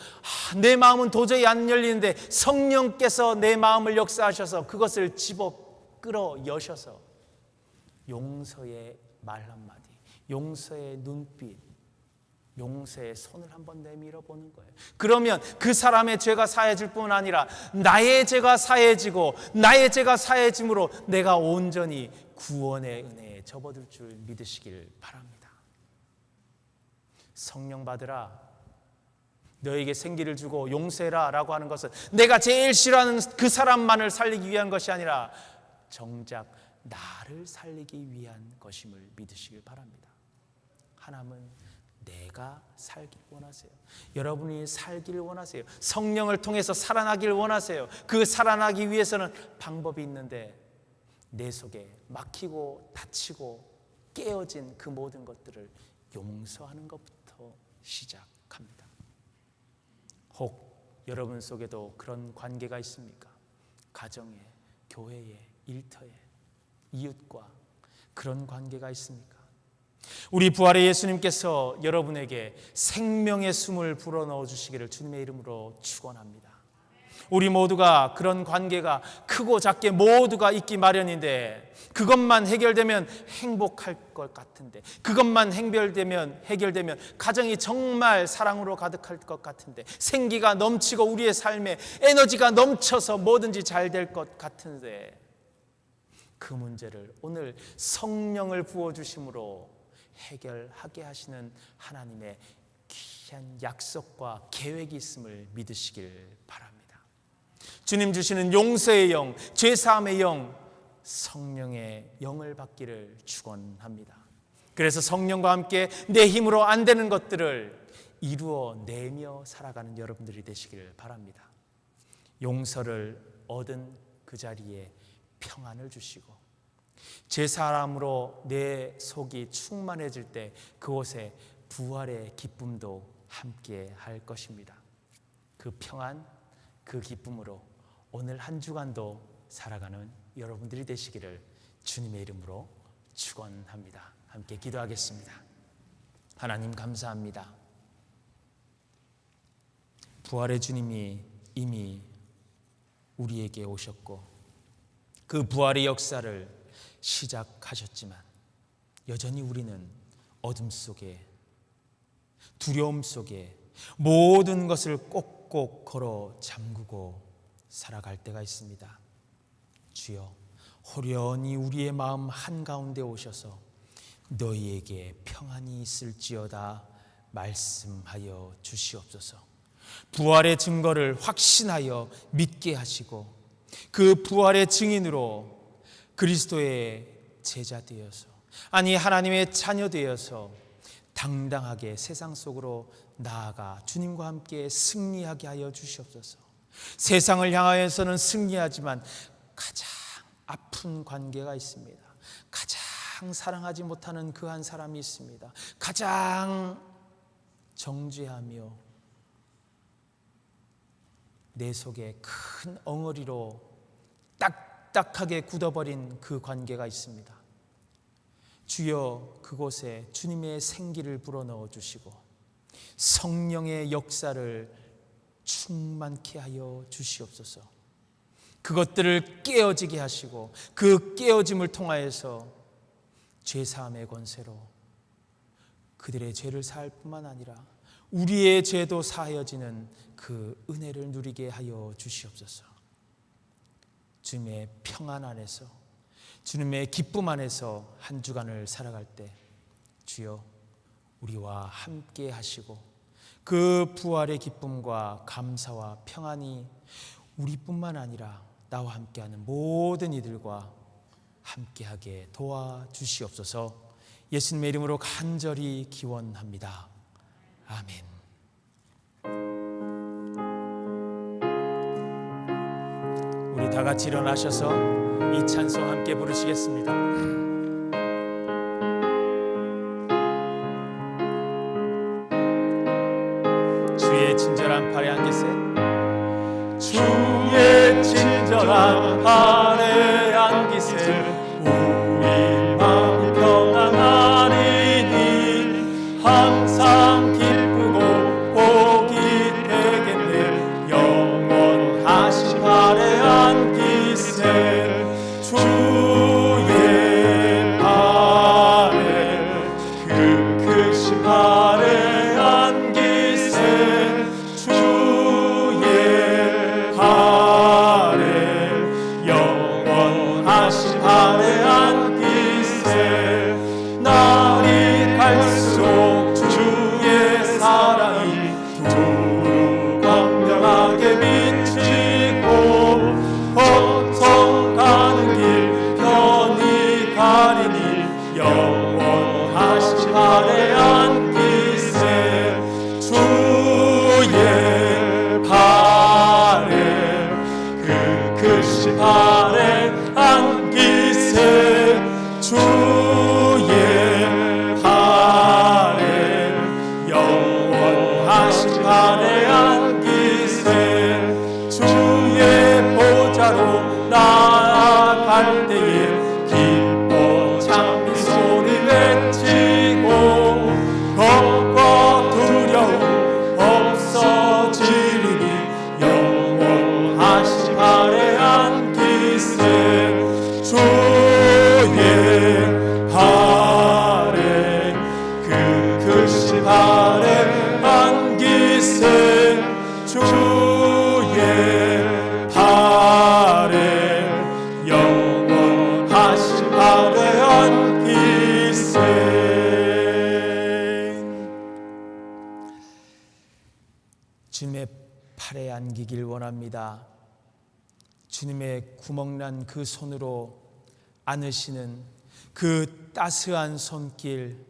내 마음은 도저히 안 열리는데 성령께서 내 마음을 역사하셔서 그것을 집어 끌어 여셔서 용서의 말 한마디, 용서의 눈빛, 용서의 손을 한번 내밀어 보는 거예요. 그러면 그 사람의 죄가 사해질 뿐 아니라 나의 죄가 사해지고 나의 죄가 사해짐으로 내가 온전히 구원의 은혜에 접어들 줄 믿으시길 바랍니다. 성령 받으라, 너에게 생기를 주고 용서해라 라고 하는 것은 내가 제일 싫어하는 그 사람만을 살리기 위한 것이 아니라 정작 나를 살리기 위한 것임을 믿으시길 바랍니다. 하나님은 내가 살길 원하세요. 여러분이 살길 원하세요. 성령을 통해서 살아나길 원하세요. 그 살아나기 위해서는 방법이 있는데 내 속에 막히고 다치고 깨어진 그 모든 것들을 용서하는 것부터 시작합니다. 혹 여러분 속에도 그런 관계가 있습니까? 가정에, 교회에, 일터에, 이웃과 그런 관계가 있습니까? 우리 부활의 예수님께서 여러분에게 생명의 숨을 불어넣어 주시기를 주님의 이름으로 축원합니다. 우리 모두가 그런 관계가 크고 작게 모두가 있기 마련인데 그것만 해결되면 행복할 것 같은데, 그것만 해결되면 가정이 정말 사랑으로 가득할 것 같은데, 생기가 넘치고 우리의 삶에 에너지가 넘쳐서 뭐든지 잘 될 것 같은데, 그 문제를 오늘 성령을 부어주심으로 해결하게 하시는 하나님의 귀한 약속과 계획이 있음을 믿으시길 바랍니다. 주님 주시는 용서의 영, 죄사함의 영, 성령의 영을 받기를 축원합니다. 그래서 성령과 함께 내 힘으로 안 되는 것들을 이루어내며 살아가는 여러분들이 되시기를 바랍니다. 용서를 얻은 그 자리에 평안을 주시고, 제사함으로 내 속이 충만해질 때 그곳에 부활의 기쁨도 함께 할 것입니다. 그 평안, 그 기쁨으로 오늘 한 주간도 살아가는 여러분들이 되시기를 주님의 이름으로 축원합니다. 함께 기도하겠습니다. 하나님 감사합니다. 부활의 주님이 이미 우리에게 오셨고 그 부활의 역사를 시작하셨지만 여전히 우리는 어둠 속에, 두려움 속에 모든 것을 꼭꼭 걸어 잠그고 살아갈 때가 있습니다. 주여, 호련히 우리의 마음 한가운데 오셔서 너희에게 평안이 있을지어다 말씀하여 주시옵소서. 부활의 증거를 확신하여 믿게 하시고 그 부활의 증인으로 그리스도의 제자 되어서, 아니 하나님의 자녀 되어서 당당하게 세상 속으로 나아가 주님과 함께 승리하게 하여 주시옵소서. 세상을 향하여서는 승리하지만 가장 아픈 관계가 있습니다. 가장 사랑하지 못하는 그 한 사람이 있습니다. 가장 정죄하며 내 속에 큰 엉어리로 딱딱하게 굳어버린 그 관계가 있습니다. 주여, 그곳에 주님의 생기를 불어넣어 주시고 성령의 역사를 충만케 하여 주시옵소서. 그것들을 깨어지게 하시고 그 깨어짐을 통하여서 죄사함의 권세로 그들의 죄를 사할 뿐만 아니라 우리의 죄도 사하여지는 그 은혜를 누리게 하여 주시옵소서. 주님의 평안 안에서, 주님의 기쁨 안에서 한 주간을 살아갈 때 주여 우리와 함께 하시고 그 부활의 기쁨과 감사와 평안이 우리뿐만 아니라 나와 함께하는 모든 이들과 함께하게 도와주시옵소서. 예수님의 이름으로 간절히 기원합니다. 아멘. 우리 다 같이 일어나셔서 이 찬송 함께 부르시겠습니다. 주의 친절한 팔에 안기세. 주의 친절한 팔에 안기세. 우리 마음 평안하리니 항상 기쁘고 복이 되겠네. 영원하신 팔에 안기세. 주의 팔에 그 크신 팔에 안기세. 주의 팔에 영원하신 팔에 안기세. 날이 갈수록 주의 사랑이 두루 광명하게 비치고 번성 가는 길 편히 가리니 영원하신 팔에 안기세. 주의 팔에 그 크신 팔에 안기세. 주의 팔에 영원하신 팔에 안기세. 주의 보좌로 나아갈 때에 기뻐 찬미 소리 외치고 겁과 두려움 없어지리니 영원하신 팔에 안기세. 주의 팔에 그 크신 팔에 안기세. 주의 팔에 영원하신 팔에 안기세. 주님의 팔에 안기길 원합니다. 주님의 구멍난 그 손으로 안으시는 그 따스한 손길,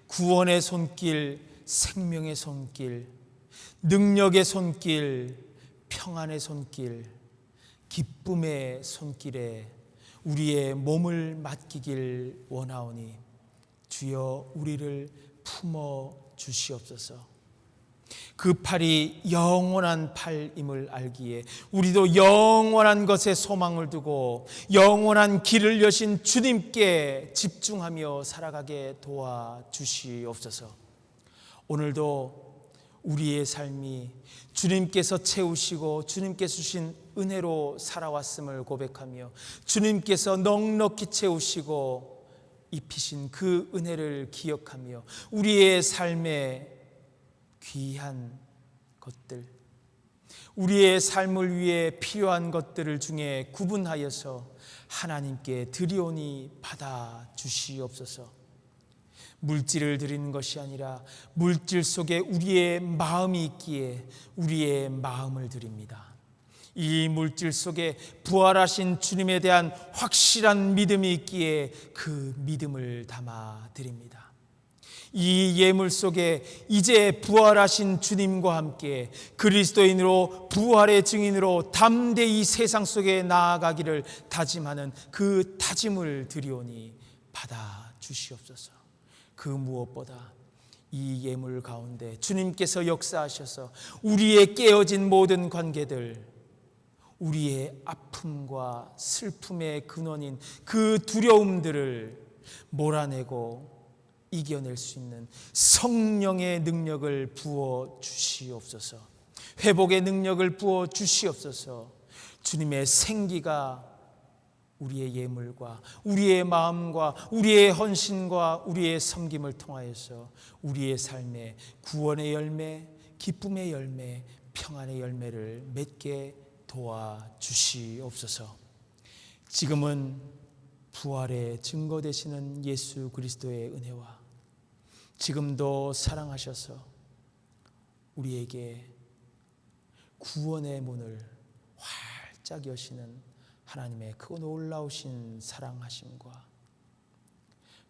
구원의 손길, 생명의 손길, 능력의 손길, 평안의 손길, 기쁨의 손길에 우리의 몸을 맡기길 원하오니 주여 우리를 품어 주시옵소서. 그 팔이 영원한 팔임을 알기에 우리도 영원한 것에 소망을 두고 영원한 길을 여신 주님께 집중하며 살아가게 도와주시옵소서. 오늘도 우리의 삶이 주님께서 채우시고 주님께서 주신 은혜로 살아왔음을 고백하며 주님께서 넉넉히 채우시고 입히신 그 은혜를 기억하며 우리의 삶에 귀한 것들, 우리의 삶을 위해 필요한 것들을 중에 구분하여서 하나님께 드리오니 받아 주시옵소서. 물질을 드리는 것이 아니라 물질 속에 우리의 마음이 있기에 우리의 마음을 드립니다. 이 물질 속에 부활하신 주님에 대한 확실한 믿음이 있기에 그 믿음을 담아 드립니다. 이 예물 속에 이제 부활하신 주님과 함께 그리스도인으로 부활의 증인으로 담대히 세상 속에 나아가기를 다짐하는 그 다짐을 드리오니 받아 주시옵소서. 그 무엇보다 이 예물 가운데 주님께서 역사하셔서 우리의 깨어진 모든 관계들, 우리의 아픔과 슬픔의 근원인 그 두려움들을 몰아내고 이겨낼 수 있는 성령의 능력을 부어 주시옵소서. 회복의 능력을 부어 주시옵소서. 주님의 생기가 우리의 예물과 우리의 마음과 우리의 헌신과 우리의 섬김을 통하여서 우리의 삶에 구원의 열매, 기쁨의 열매, 평안의 열매를 맺게 도와주시옵소서. 지금은 부활의 증거 되시는 예수 그리스도의 은혜와 지금도 사랑하셔서 우리에게 구원의 문을 활짝 여시는 하나님의 그 놀라우신 사랑하심과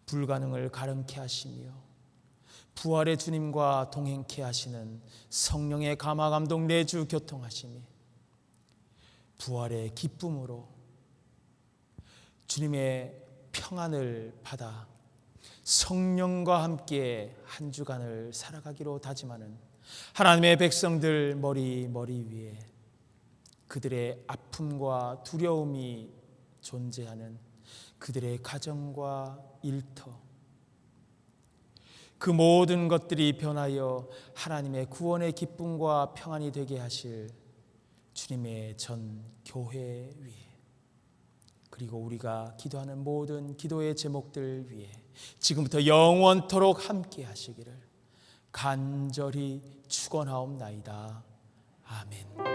불가능을 가능케 하시며 부활의 주님과 동행케 하시는 성령의 감화 감동 내주 교통하심이 부활의 기쁨으로 주님의 평안을 받아 성령과 함께 한 주간을 살아가기로 다짐하는 하나님의 백성들 머리 위에 그들의 아픔과 두려움이 존재하는 그들의 가정과 일터, 그 모든 것들이 변하여 하나님의 구원의 기쁨과 평안이 되게 하실 주님의 전 교회 위에, 그리고 우리가 기도하는 모든 기도의 제목들 위에 지금부터 영원토록 함께 하시기를 간절히 축원하옵나이다. 아멘.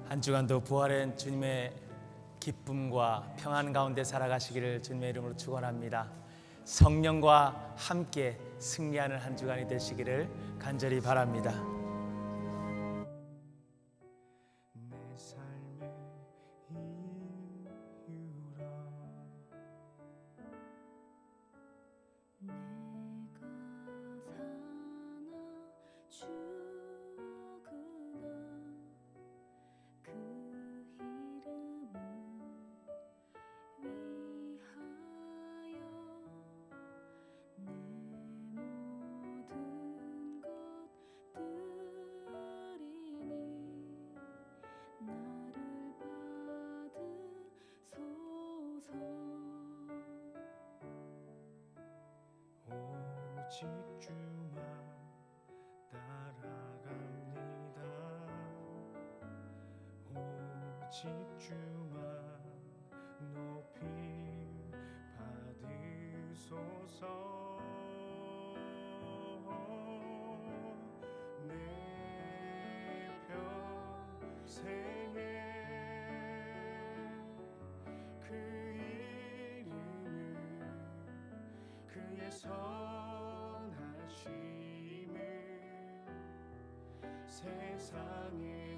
한 주간도 부활한 주님의 기쁨과 평안 가운데 살아가시기를 주님의 이름으로 축원합니다. 성령과 함께 승리하는 한 주간이 되시기를 간절히 바랍니다. 내 삶의 이유라 내가 사나 죽으나 그 이름을 위하여 내 모든 것들이니 나를 받으소서. 오직 주만 따라갑니다. 오직 주만 높임 받으소서. 내 평생에 그 이름을 그의 선하심을 세상에